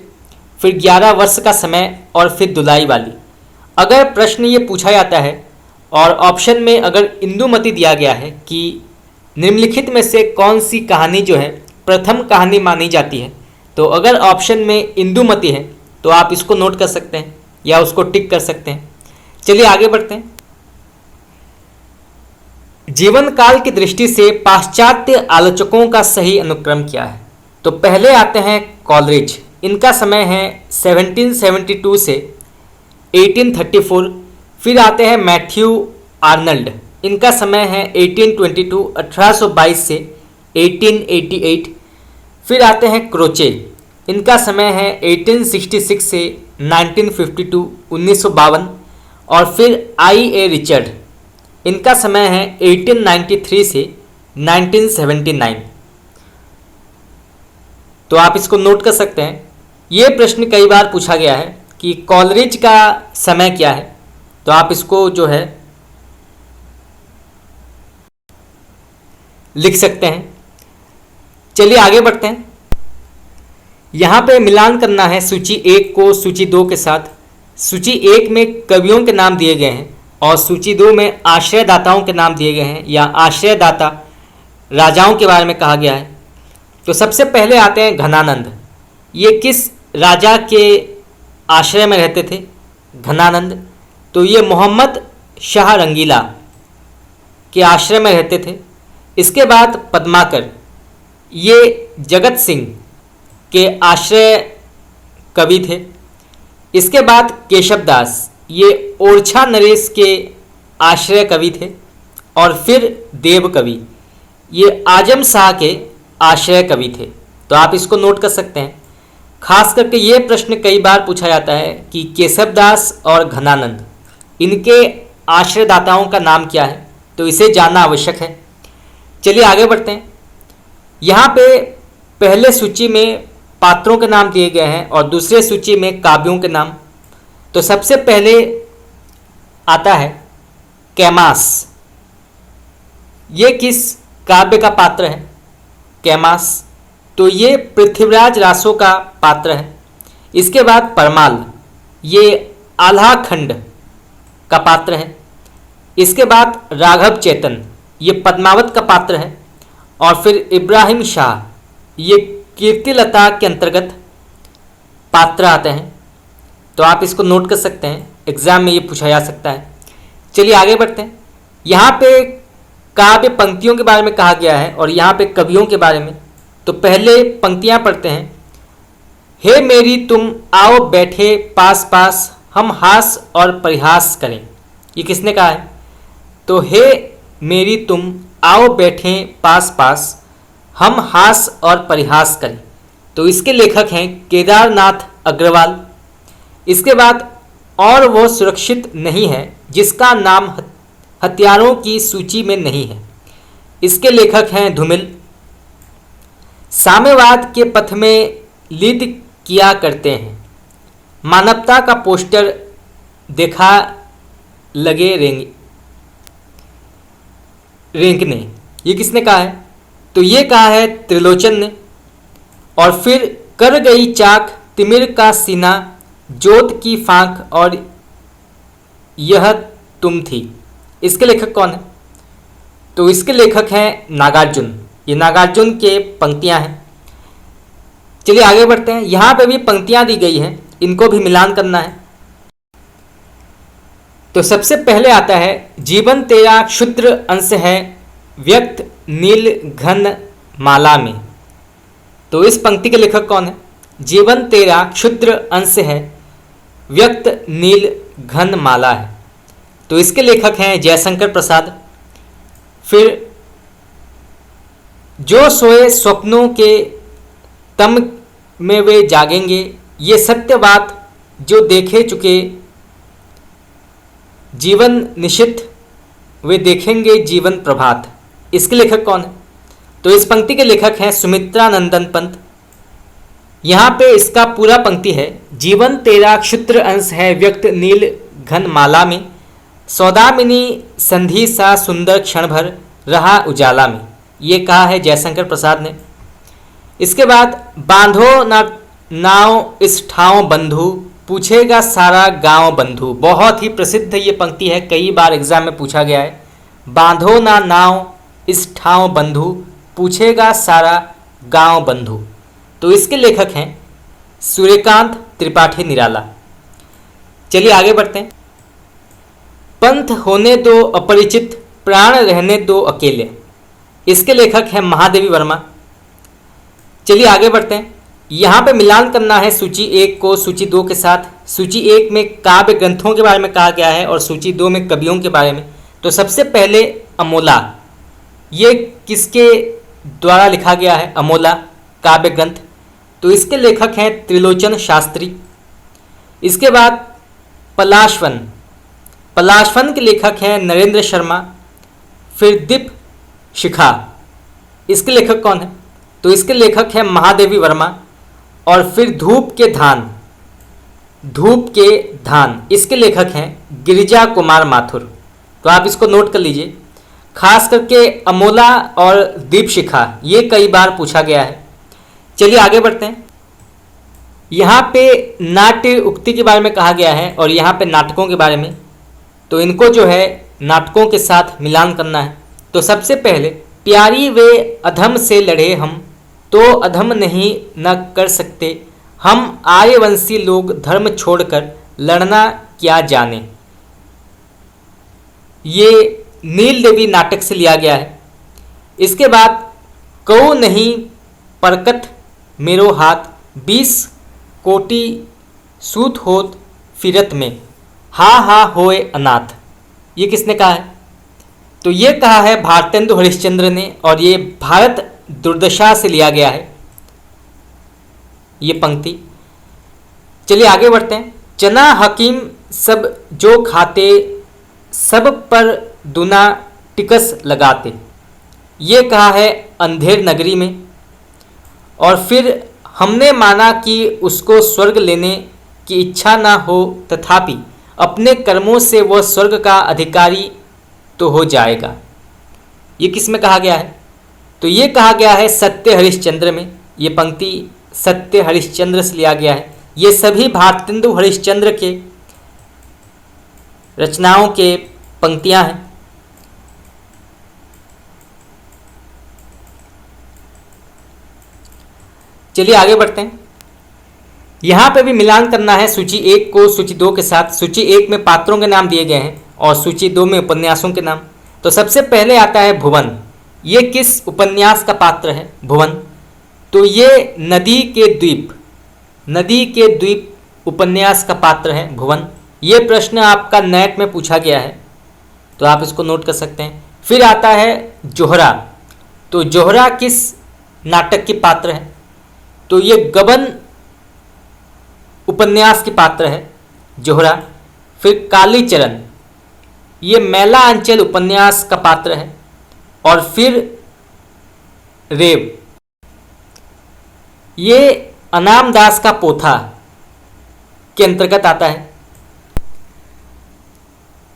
फिर 11 वर्ष का समय और फिर दुलाई वाली। अगर प्रश्न ये पूछा जाता है और ऑप्शन में अगर इंदुमती दिया गया है कि निम्नलिखित में से कौन सी कहानी जो है प्रथम कहानी मानी जाती है, तो अगर ऑप्शन में इंदुमती है तो आप इसको नोट कर सकते हैं या उसको टिक कर सकते हैं। चलिए आगे बढ़ते हैं। जीवन काल की दृष्टि से पाश्चात्य आलोचकों का सही अनुक्रम क्या है? तो पहले आते हैं कॉलरिज, इनका समय है 1772 से 1834। फिर आते हैं मैथ्यू आर्नल्ड, इनका समय है 1822 से 1888। फिर आते हैं क्रोचे, इनका समय है 1866 से 1952। और फिर आई.ए. रिचर्ड, इनका समय है 1893 से 1979। तो आप इसको नोट कर सकते हैं। ये प्रश्न कई बार पूछा गया है कि कॉलरिज का समय क्या है, तो आप इसको जो है लिख सकते हैं। चलिए आगे बढ़ते हैं। यहाँ पे मिलान करना है सूची 1 को सूची 2 के साथ। सूची 1 में कवियों के नाम दिए गए हैं और सूची 2 में आश्रयदाताओं के नाम दिए गए हैं या आश्रयदाता राजाओं के बारे में कहा गया है। तो सबसे पहले आते हैं घनानंद। ये किस राजा के आश्रय में रहते थे? घनानंद। तो ये मोहम्मद शाह रंगीला के आश्रय में रहते थे। इसके बाद पद्माकर, ये जगत सिंह के आश्रय कवि थे। इसके बाद केशवदास, ये ओरछा नरेश के आश्रय कवि थे। और फिर देव कवि, ये आजम शाह के आश्रय कवि थे। तो आप इसको नोट कर सकते हैं। खास करके ये प्रश्न कई बार पूछा जाता है कि केशवदास और घनानंद, इनके आश्रयदाताओं का नाम क्या है, तो इसे जानना आवश्यक है। चलिए आगे बढ़ते हैं। यहाँ पे पहले सूची में पात्रों के नाम दिए गए हैं और दूसरे सूची में काव्यों के नाम। तो सबसे पहले आता है कैमास। ये किस काव्य का पात्र है? कैमास। तो ये पृथ्वीराज रासो का पात्र है। इसके बाद परमाल, ये आल्हा खंड का पात्र है। इसके बाद राघव चेतन, ये पद्मावत का पात्र है। और फिर इब्राहिम शाह, ये कीर्तिलता के अंतर्गत पात्र आते हैं। तो आप इसको नोट कर सकते हैं, एग्जाम में ये पूछा जा सकता है। चलिए आगे बढ़ते हैं। यहाँ पे काव्य पंक्तियों के बारे में कहा गया है और यहाँ पे कवियों के बारे में। तो पहले पंक्तियाँ पढ़ते हैं। हे मेरी तुम आओ बैठे पास पास, हम हास और परिहास करें। ये किसने कहा है? तो हे मेरी तुम आओ बैठे पास पास, हम हास और परिहास करें। तो इसके लेखक हैं केदारनाथ अग्रवाल। इसके बाद और वो सुरक्षित नहीं है जिसका नाम हथियारों की सूची में नहीं है। इसके लेखक हैं धूमिल। साम्यवाद के पथ में लीड किया करते हैं। मानवता का पोस्टर देखा लगे रेंकने। ये किसने कहा है? तो ये कहा है त्रिलोचन ने। और फिर कर गई चाक तिमिर का सीना, जोत की फांक और यह तुम थी। इसके लेखक कौन है? तो इसके लेखक हैं नागार्जुन। ये नागार्जुन के पंक्तियां हैं। चलिए आगे बढ़ते हैं। यहाँ पे भी पंक्तियां दी गई हैं, इनको भी मिलान करना है। तो सबसे पहले आता है, जीवन तेरा क्षुद्र अंश है व्यक्त नील घन माला में। तो इस पंक्ति के लेखक कौन है? जीवन तेरा क्षुद्र अंश है व्यक्त नील घन माला है। तो इसके लेखक हैं जयशंकर प्रसाद। फिर जो सोए स्वप्नों के तम में वे जागेंगे, ये सत्य बात जो देखे चुके जीवन निशित वे देखेंगे जीवन प्रभात। इसके लेखक कौन है? तो इस पंक्ति के लेखक हैं सुमित्रा नंदन पंत। यहाँ पे इसका पूरा पंक्ति है, जीवन तेरा क्षुद्र अंश है व्यक्त नील घन माला में, सौदामिनी संधि सा सुंदर क्षण भर रहा उजाला में। ये कहा है जयशंकर प्रसाद ने। इसके बाद, बांधो ना नाव इस ठाव बंधु, पूछेगा सारा गांव बंधु। बहुत ही प्रसिद्ध ये पंक्ति है, कई बार एग्जाम में पूछा गया है। बांधो ना नाव इस ठाव बंधु, पूछेगा सारा गांव बंधु। तो इसके लेखक हैं सूर्यकांत त्रिपाठी निराला। चलिए आगे बढ़ते हैं। पंथ होने दो अपरिचित, प्राण रहने दो अकेले। इसके लेखक हैं महादेवी वर्मा। चलिए आगे बढ़ते हैं। यहाँ पे मिलान करना है सूची 1 को सूची 2 के साथ। सूची 1 में काव्य ग्रंथों के बारे में कहा गया है और सूची 2 में कवियों के बारे में। तो सबसे पहले अमोला, ये किसके द्वारा लिखा गया है? अमोला काव्य ग्रंथ। तो इसके लेखक हैं त्रिलोचन शास्त्री। इसके बाद पलाशवन, पलाशवन के लेखक हैं नरेंद्र शर्मा। फिर दीप शिखा, इसके लेखक कौन है? तो इसके लेखक हैं महादेवी वर्मा। और फिर धूप के धान, धूप के धान, इसके लेखक हैं गिरिजा कुमार माथुर। तो आप इसको नोट कर लीजिए। खास करके अमोला और दीप शिखा ये कई बार पूछा गया है। चलिए आगे बढ़ते हैं। यहाँ पे नाट्य उक्ति के बारे में कहा गया है और यहाँ पे नाटकों के बारे में। तो इनको जो है नाटकों के साथ मिलान करना है। तो सबसे पहले, प्यारी वे अधम से लड़े हम, तो अधम नहीं न कर सकते हम, आर्यवंशी लोग धर्म छोड़कर लड़ना क्या जाने। ये नील देवी नाटक से लिया गया है। इसके बाद, कऊ नहीं परकत मेरो हाथ, 20 कोटि सूत होत फिरत में, हा हा होए अनाथ। ये किसने कहा है? तो ये कहा है भारतेंदु हरिश्चंद्र ने और ये भारत दुर्दशा से लिया गया है ये पंक्ति। चलिए आगे बढ़ते हैं। चना हकीम सब जो खाते, सब पर दुना टिकस लगाते। ये कहा है अंधेर नगरी में। और फिर, हमने माना कि उसको स्वर्ग लेने की इच्छा ना हो, तथापि अपने कर्मों से वह स्वर्ग का अधिकारी तो हो जाएगा। ये किस में कहा गया है? तो ये कहा गया है सत्य हरिश्चंद्र में। ये पंक्ति सत्य हरिश्चंद्र से लिया गया है। ये सभी भारतेंदु हरिश्चंद्र के रचनाओं के पंक्तियां हैं। चलिए आगे बढ़ते हैं। यहाँ पे भी मिलान करना है सूची 1 को सूची 2 के साथ। सूची 1 में पात्रों के नाम दिए गए हैं और सूची 2 में उपन्यासों के नाम। तो सबसे पहले आता है भुवन। ये किस उपन्यास का पात्र है? भुवन। तो ये नदी के द्वीप, नदी के द्वीप उपन्यास का पात्र है भुवन। ये प्रश्न आपका नेट में पूछा गया है, तो आप इसको नोट कर सकते हैं। फिर आता है जोहरा। तो जोहरा किस नाटक की पात्र है? तो ये गबन उपन्यास की पात्र है जोहरा। फिर कालीचरण, ये मैला अंचल उपन्यास का पात्र है। और फिर रेव, ये अनाम दास का पोथा के अंतर्गत आता है।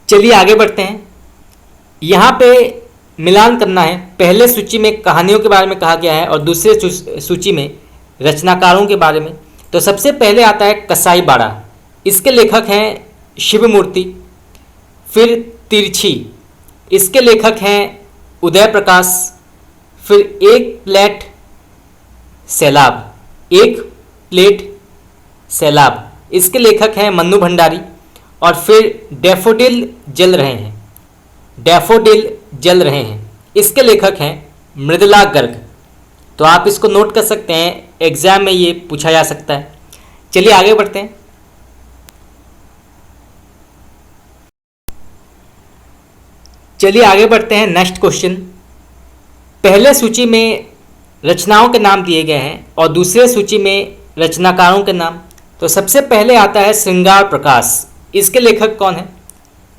चलिए आगे बढ़ते हैं। यहाँ पे मिलान करना है। पहले सूची में कहानियों के बारे में कहा गया है और दूसरे सूची में रचनाकारों के बारे में। तो सबसे पहले आता है कसाई बाड़ा। इसके लेखक हैं शिवमूर्ति। फिर तिरछी, इसके लेखक हैं उदय प्रकाश। फिर एक प्लेट सैलाब, इसके लेखक हैं मन्नू भंडारी। और फिर डैफोडिल जल रहे हैं, इसके लेखक हैं मृदुला गर्ग। तो आप इसको नोट कर सकते हैं, एग्जाम में ये पूछा जा सकता है। चलिए आगे बढ़ते हैं। Next question. पहले सूची में रचनाओं के नाम दिए गए हैं और दूसरे सूची में रचनाकारों के नाम। तो सबसे पहले आता है श्रृंगार प्रकाश। इसके लेखक कौन है?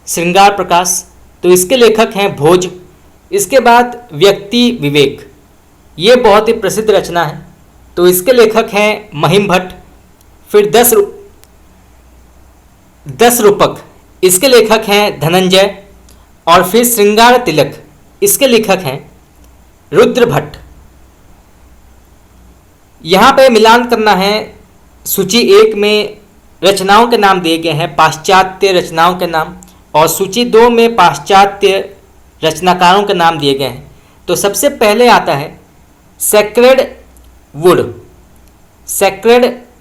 श्रृंगार प्रकाश। तो इसके लेखक हैं भोज। इसके बाद व्यक्ति विवेक, ये बहुत ही प्रसिद्ध रचना है। तो इसके लेखक हैं महिम भट्ट। फिर 10 रूपक, इसके लेखक हैं धनंजय। और फिर श्रृंगार तिलक, इसके लेखक हैं रुद्र भट्ट। यहाँ पे मिलान करना है। सूची 1 में रचनाओं के नाम दिए गए हैं, पाश्चात्य रचनाओं के नाम, और सूची 2 में पाश्चात्य रचनाकारों के नाम दिए गए हैं। तो सबसे पहले आता है सेक्रेड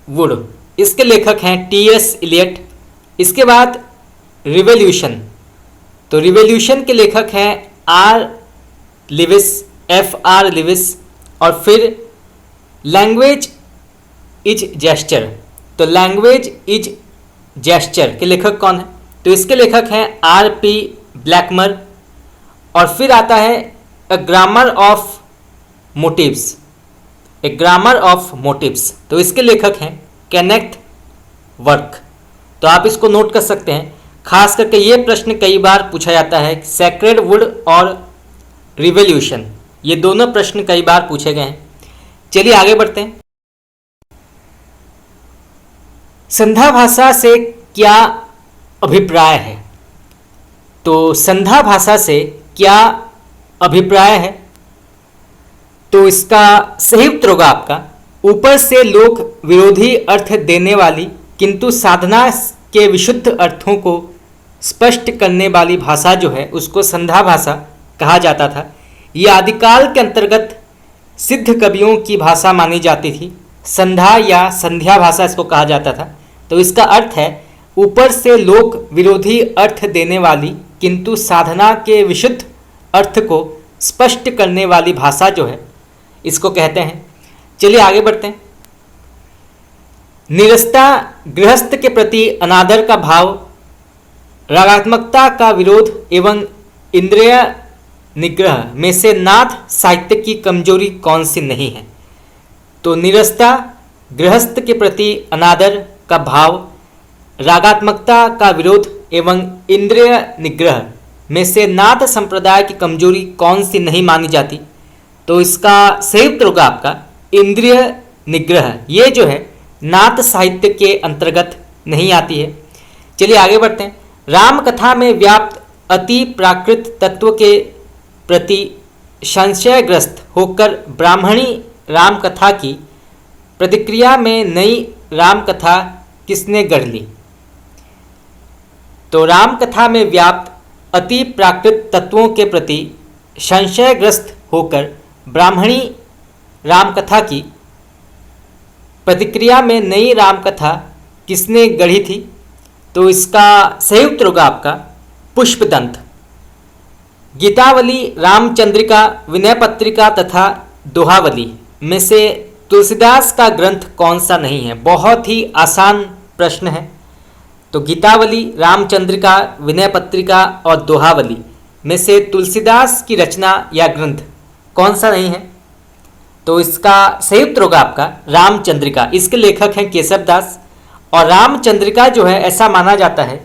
वुड, इसके लेखक हैं टी.एस. इलियट। इसके बाद रिवॉल्यूशन, तो रिवॉल्यूशन के लेखक हैं F.R. लिविस। और फिर लैंग्वेज इज जेस्चर, तो लैंग्वेज इज जेस्चर के लेखक कौन है? तो इसके लेखक हैं R.P. ब्लैकमर। और फिर आता है ए ग्रामर ऑफ मोटिव्स, तो इसके लेखक हैं केनेथ वर्क। तो आप इसको नोट कर सकते हैं। खास करके ये प्रश्न कई बार पूछा जाता है, सेक्रेड वुड और रिवॉल्यूशन, ये दोनों प्रश्न कई बार पूछे गए हैं। चलिए आगे बढ़ते हैं। संध्या भाषा से क्या अभिप्राय है? तो संध्या भाषा से क्या अभिप्राय है? तो इसका सही उत्तर होगा आपका ऊपर से लोक विरोधी अर्थ देने वाली किंतु साधना के विशुद्ध अर्थों को स्पष्ट करने वाली भाषा जो है उसको संध्या भाषा कहा जाता था। ये आदिकाल के अंतर्गत सिद्ध कवियों की भाषा मानी जाती थी। संध्या या संध्या भाषा इसको कहा जाता था। तो इसका अर्थ है ऊपर से लोक विरोधी अर्थ देने वाली किंतु साधना के विशुद्ध अर्थ को स्पष्ट करने वाली भाषा जो है इसको कहते हैं। चलिए आगे बढ़ते हैं। निरस्ता गृहस्थ के प्रति अनादर का भाव, रागात्मकता का विरोध एवं इंद्रिय निग्रह में से नाथ साहित्य की कमजोरी कौन सी नहीं है? तो निरस्ता गृहस्थ के प्रति अनादर का भाव, रागात्मकता का विरोध एवं इंद्रिय निग्रह में से नाथ संप्रदाय की कमजोरी कौन सी नहीं मानी जाती? तो इसका सही उत्तर होगा आपका इंद्रिय निग्रह। ये जो है नाथ साहित्य के अंतर्गत नहीं आती है। चलिए आगे बढ़ते हैं। राम कथा में व्याप्त अति प्राकृत तत्व के प्रति संशयग्रस्त होकर ब्राह्मणी राम कथा की प्रतिक्रिया में नई राम कथा किसने गढ़ ली? तो राम कथा में व्याप्त अति प्राकृत तत्वों के प्रति संशयग्रस्त होकर ब्राह्मणी राम कथा की प्रतिक्रिया में नई राम कथा किसने गढ़ी थी? तो इसका सही उत्तर होगा आपका पुष्पदंत। गीतावली, रामचंद्रिका, विनय पत्रिका तथा दोहावली में से तुलसीदास का ग्रंथ कौन सा नहीं है? बहुत ही आसान प्रश्न है। तो गीतावली, रामचंद्रिका, विनय पत्रिका और दोहावली में से तुलसीदास की रचना या ग्रंथ कौन सा नहीं है? तो इसका सही उत्तर होगा आपका रामचंद्रिका। इसके लेखक हैं केशव दास। और रामचंद्रिका जो है ऐसा माना जाता है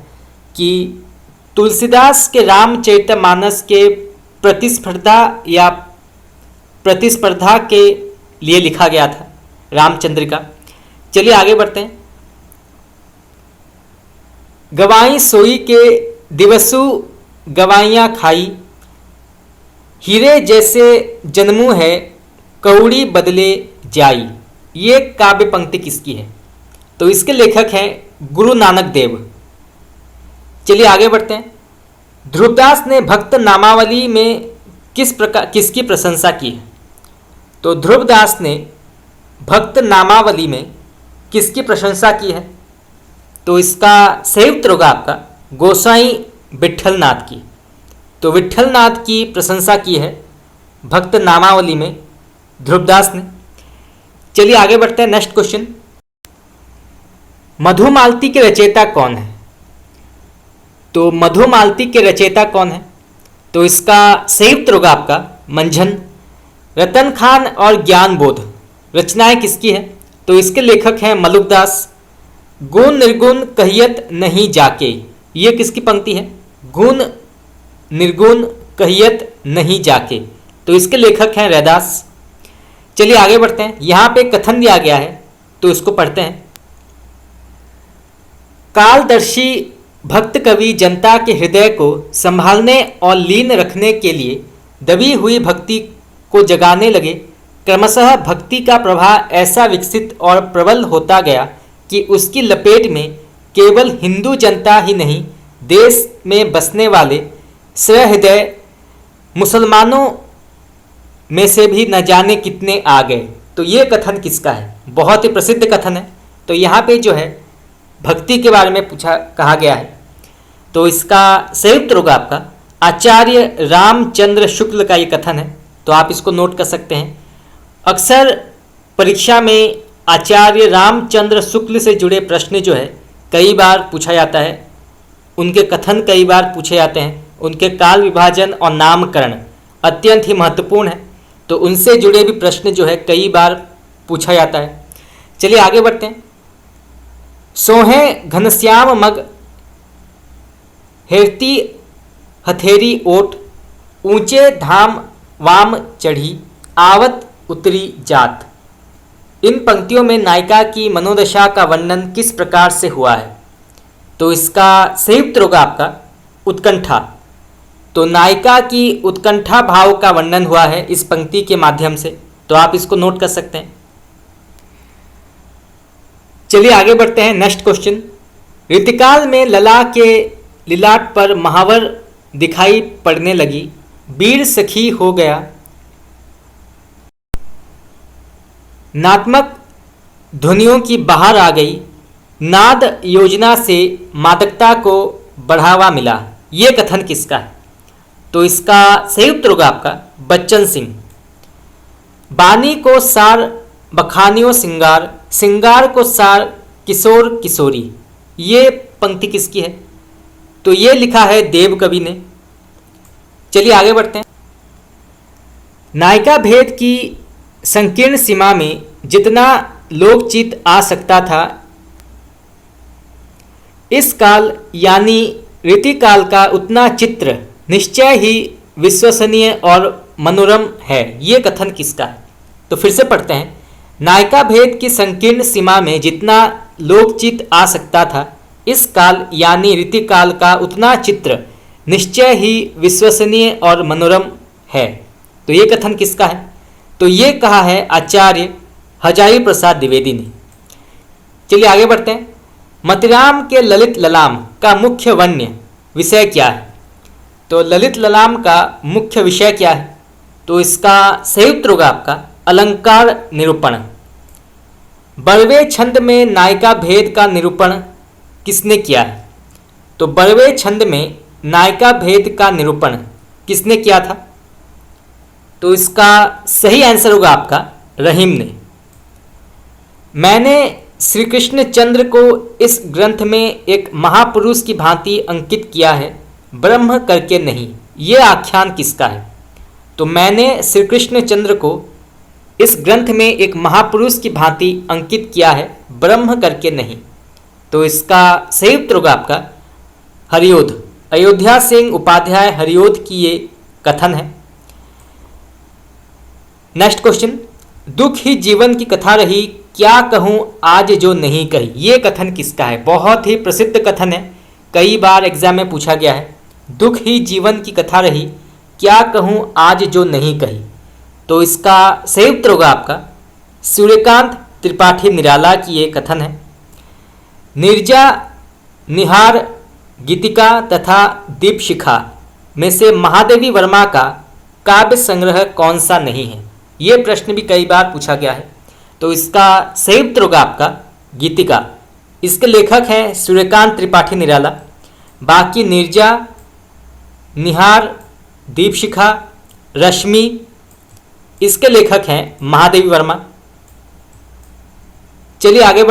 कि तुलसीदास के रामचरितमानस के प्रतिस्पर्धा के लिए लिखा गया था रामचंद्र का। चलिए आगे बढ़ते हैं। गवाई सोई के दिवसु गवाइयाँ खाई, हीरे जैसे जन्मू है कौड़ी बदले जाई। ये काव्य पंक्ति किसकी है? तो इसके लेखक हैं गुरु नानक देव। चलिए आगे बढ़ते हैं। ध्रुवदास ने भक्त नामावली में किसकी प्रशंसा की है? तो ध्रुवदास ने भक्त नामावली में किसकी प्रशंसा की है? तो इसका सही उत्तर होगा आपका गोसाई विट्ठलनाथ की। तो विट्ठलनाथ की प्रशंसा की है भक्त नामावली में ध्रुवदास ने। चलिए आगे बढ़ते हैं। नेक्स्ट क्वेश्चन, मधुमालती के रचयिता कौन है? तो मधुमालती के रचयिता कौन है? तो इसका सही उत्तर होगा आपका मंझन। रतन खान और ज्ञान बोध रचनाएं किसकी है? तो इसके लेखक हैं मलुकदास। गुण निर्गुण कहियत नहीं जाके, ये किसकी पंक्ति है? गुण निर्गुण कहियत नहीं जाके, तो इसके लेखक हैं रैदास। चलिए आगे बढ़ते हैं। यहाँ पे कथन दिया गया है तो इसको पढ़ते हैं। कालदर्शी भक्त कवि जनता के हृदय को संभालने और लीन रखने के लिए दबी हुई भक्ति को जगाने लगे। क्रमशः भक्ति का प्रवाह ऐसा विकसित और प्रबल होता गया कि उसकी लपेट में केवल हिंदू जनता ही नहीं, देश में बसने वाले सहृदय मुसलमानों में से भी न जाने कितने आ गए। तो ये कथन किसका है? बहुत ही प्रसिद्ध कथन है। तो यहाँ पे जो है भक्ति के बारे में कहा गया है। तो इसका सही उत्तर होगा आपका आचार्य रामचंद्र शुक्ल का ये कथन है। तो आप इसको नोट कर सकते हैं। अक्सर परीक्षा में आचार्य रामचंद्र शुक्ल से जुड़े प्रश्न जो है कई बार पूछा जाता है, उनके कथन कई बार पूछे जाते हैं। उनके काल विभाजन और नामकरण अत्यंत ही महत्वपूर्ण है, तो उनसे जुड़े भी प्रश्न जो है कई बार पूछा जाता है। चलिए आगे बढ़ते हैं। सोहे घनश्याम मग हेरती हथेरी ओट, ऊंचे धाम वाम चढ़ी आवत उतरी जात। इन पंक्तियों में नायिका की मनोदशा का वर्णन किस प्रकार से हुआ है? तो इसका सही उत्तर होगा आपका उत्कंठा। तो नायिका की उत्कंठा भाव का वर्णन हुआ है इस पंक्ति के माध्यम से। तो आप इसको नोट कर सकते हैं। चलिए आगे बढ़ते हैं। नेक्स्ट क्वेश्चन, ऋतुकाल में लला के लिलाट पर महावर दिखाई पड़ने लगी, वीर सखी हो गया। नात्मक ध्वनियों की बहार आ गई, नाद योजना से मादकता को बढ़ावा मिला। ये कथन किसका है? तो इसका सही उत्तर होगा आपका बच्चन सिंह। बानी को सार बखानियों सिंगार, सिंगार को सार किशोर किशोरी। ये पंक्ति किसकी है? तो ये लिखा है देव कवि ने। चलिए आगे बढ़ते हैं। नायिका भेद की संकीर्ण सीमा में जितना लोकचित आ सकता था, इस काल यानी ऋतुकाल का उतना चित्र निश्चय ही विश्वसनीय और मनोरम है। ये कथन किसका है? तो फिर से पढ़ते हैं। नायिका भेद की संकीर्ण सीमा में जितना लोकचित आ सकता था, इस काल यानी ऋतुकाल का उतना चित्र निश्चय ही विश्वसनीय और मनोरम है। तो ये कथन किसका है? तो ये कहा है आचार्य हजारी प्रसाद द्विवेदी ने। चलिए आगे बढ़ते हैं। मतिराम के ललित ललाम का मुख्य वन्य विषय क्या है? तो ललित ललाम का मुख्य विषय क्या है? तो इसका सही उत्तर होगा आपका अलंकार निरूपण। बड़वे छंद में नायिका भेद का निरूपण किसने किया है? तो बड़वे छंद में नायिका भेद का निरूपण किसने किया था? तो इसका सही आंसर होगा आपका रहीम ने। मैंने श्री कृष्ण चंद्र को इस ग्रंथ में एक महापुरुष की भांति अंकित किया है, ब्रह्म करके नहीं। ये आख्यान किसका है? तो मैंने श्री कृष्ण चंद्र को इस ग्रंथ में एक महापुरुष की भांति अंकित किया है, ब्रह्म करके नहीं। तो इसका सही उत्तर होगा आपका हरियोध अयोध्या सिंह उपाध्याय हरिओद की ये कथन है। नेक्स्ट क्वेश्चन, दुख ही जीवन की कथा रही, क्या कहूँ आज जो नहीं कही। ये कथन किसका है? बहुत ही प्रसिद्ध कथन है, कई बार एग्जाम में पूछा गया है। दुख ही जीवन की कथा रही, क्या कहूँ आज जो नहीं कही। तो इसका सही उत्तर होगा आपका सूर्यकांत त्रिपाठी निराला की ये कथन है। नीरजा, निहार, गीतिका तथा दीपशिखा में से महादेवी वर्मा का काव्य संग्रह कौन सा नहीं है। ये प्रश्न भी कई बार पूछा गया है। तो इसका सही उत्तर होगा आपका गीतिका। इसके लेखक हैं सूर्यकांत त्रिपाठी निराला। बाकी नीरजा, निहार, दीपशिखा, रश्मि, इसके लेखक हैं महादेवी वर्मा। चलिए आगे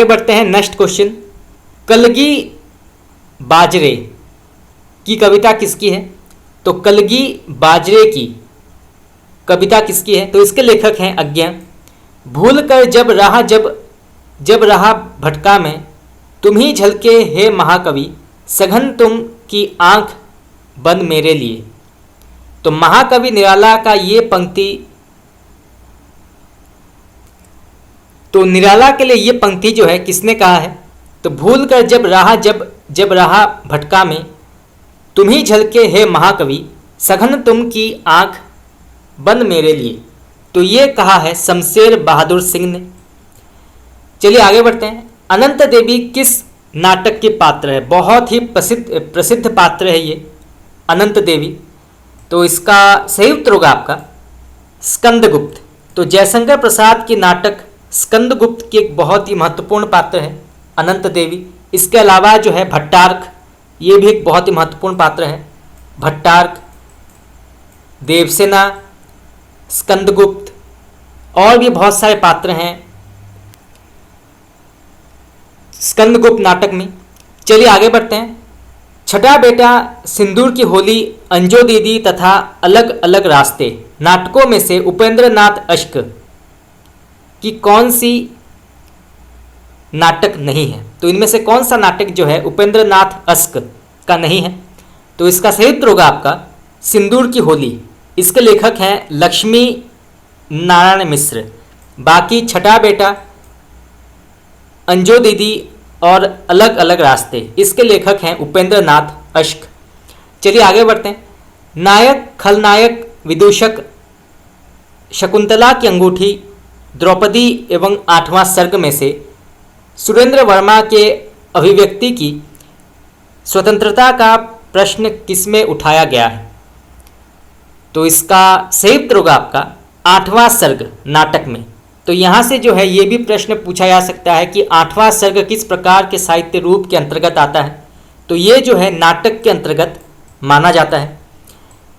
बढ़ते हैं नेक्स्ट क्वेश्चन। कलगी बाजरे की कविता किसकी है? तो कलगी बाजरे की कविता किसकी है? तो इसके लेखक हैं अज्ञा। भूल कर जब रहा भटका में, तुम ही झलके हे महाकवि, सघन तुम की आंख बंद मेरे लिए। तो महाकवि निराला का ये पंक्ति, तो निराला के लिए ये पंक्ति जो है किसने कहा है? तो भूल कर जब रहा भटका में, तुम ही झलके हे महाकवि, सघन तुम की आंख बंद मेरे लिए। तो ये कहा है शमशेर बहादुर सिंह ने। चलिए आगे बढ़ते हैं। अनंत देवी किस नाटक के पात्र है? बहुत ही प्रसिद्ध पात्र है ये अनंत देवी। तो इसका सही उत्तर होगा आपका स्कंदगुप्त। तो जयशंकर प्रसाद की नाटक स्कंदगुप्त की एक बहुत ही महत्वपूर्ण पात्र है अनंत देवी। इसके अलावा जो है भट्टार्क, ये भी एक बहुत ही महत्वपूर्ण पात्र है। भट्टार्क, देवसेना, स्कंदगुप्त और भी बहुत सारे पात्र हैं स्कंदगुप्त नाटक में। चलिए आगे बढ़ते हैं। छठा बेटा, सिंदूर की होली, अंजो दीदी तथा अलग अलग रास्ते नाटकों में से उपेंद्र नाथ अश्क की कौन सी नाटक नहीं है? तो इनमें से कौन सा नाटक जो है उपेंद्र नाथ अश्क का नहीं है? तो इसका सही उत्तर होगा आपका सिंदूर की होली। इसके लेखक हैं लक्ष्मी नारायण मिश्र। बाकी छठा बेटा, अंजो दीदी और अलग अलग रास्ते, इसके लेखक हैं उपेंद्र नाथ अश्क। चलिए आगे बढ़ते हैं। नायक, खलनायक, विदूषक, शकुंतला की अंगूठी, द्रौपदी एवं आठवां सर्ग में से सुरेंद्र वर्मा के अभिव्यक्ति की स्वतंत्रता का प्रश्न किसमें उठाया गया है? तो इसका सही उत्तर होगा आपका आठवां सर्ग नाटक में। तो यहाँ से जो है ये भी प्रश्न पूछा जा सकता है कि आठवां सर्ग किस प्रकार के साहित्य रूप के अंतर्गत आता है? तो ये जो है नाटक के अंतर्गत माना जाता है।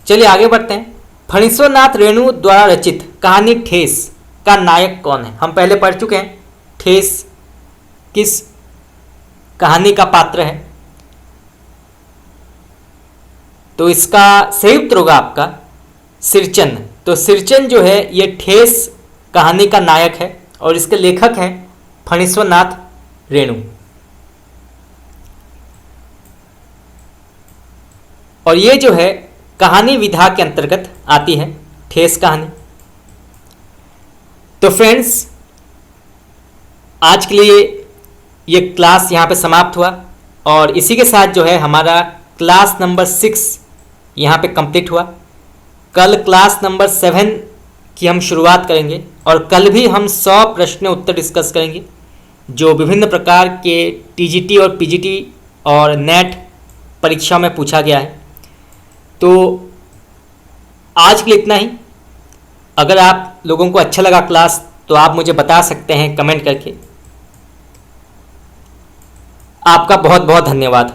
चलिए आगे बढ़ते हैं। फणीश्वरनाथ रेणु द्वारा रचित कहानी ठेस का नायक कौन है? हम पहले पढ़ चुके हैं ठेस किस कहानी का पात्र है। तो इसका सही उत्तर होगा आपका सिरचन। तो सिरचन जो है ये ठेस कहानी का नायक है और इसके लेखक हैं फणीश्वरनाथ रेणु। और ये जो है कहानी विधा के अंतर्गत आती है ठेस कहानी। तो फ्रेंड्स, आज के लिए ये क्लास यहाँ पे समाप्त हुआ और इसी के साथ जो है हमारा क्लास नंबर 6 यहाँ पे कंप्लीट हुआ। कल क्लास नंबर 7 की हम शुरुआत करेंगे और कल भी हम 100 प्रश्न उत्तर डिस्कस करेंगे जो विभिन्न प्रकार के टीजीटी और पीजीटी और नेट परीक्षा में पूछा गया है। तो आज के लिए इतना ही। अगर आप लोगों को अच्छा लगा क्लास तो आप मुझे बता सकते हैं कमेंट करके। आपका बहुत बहुत धन्यवाद।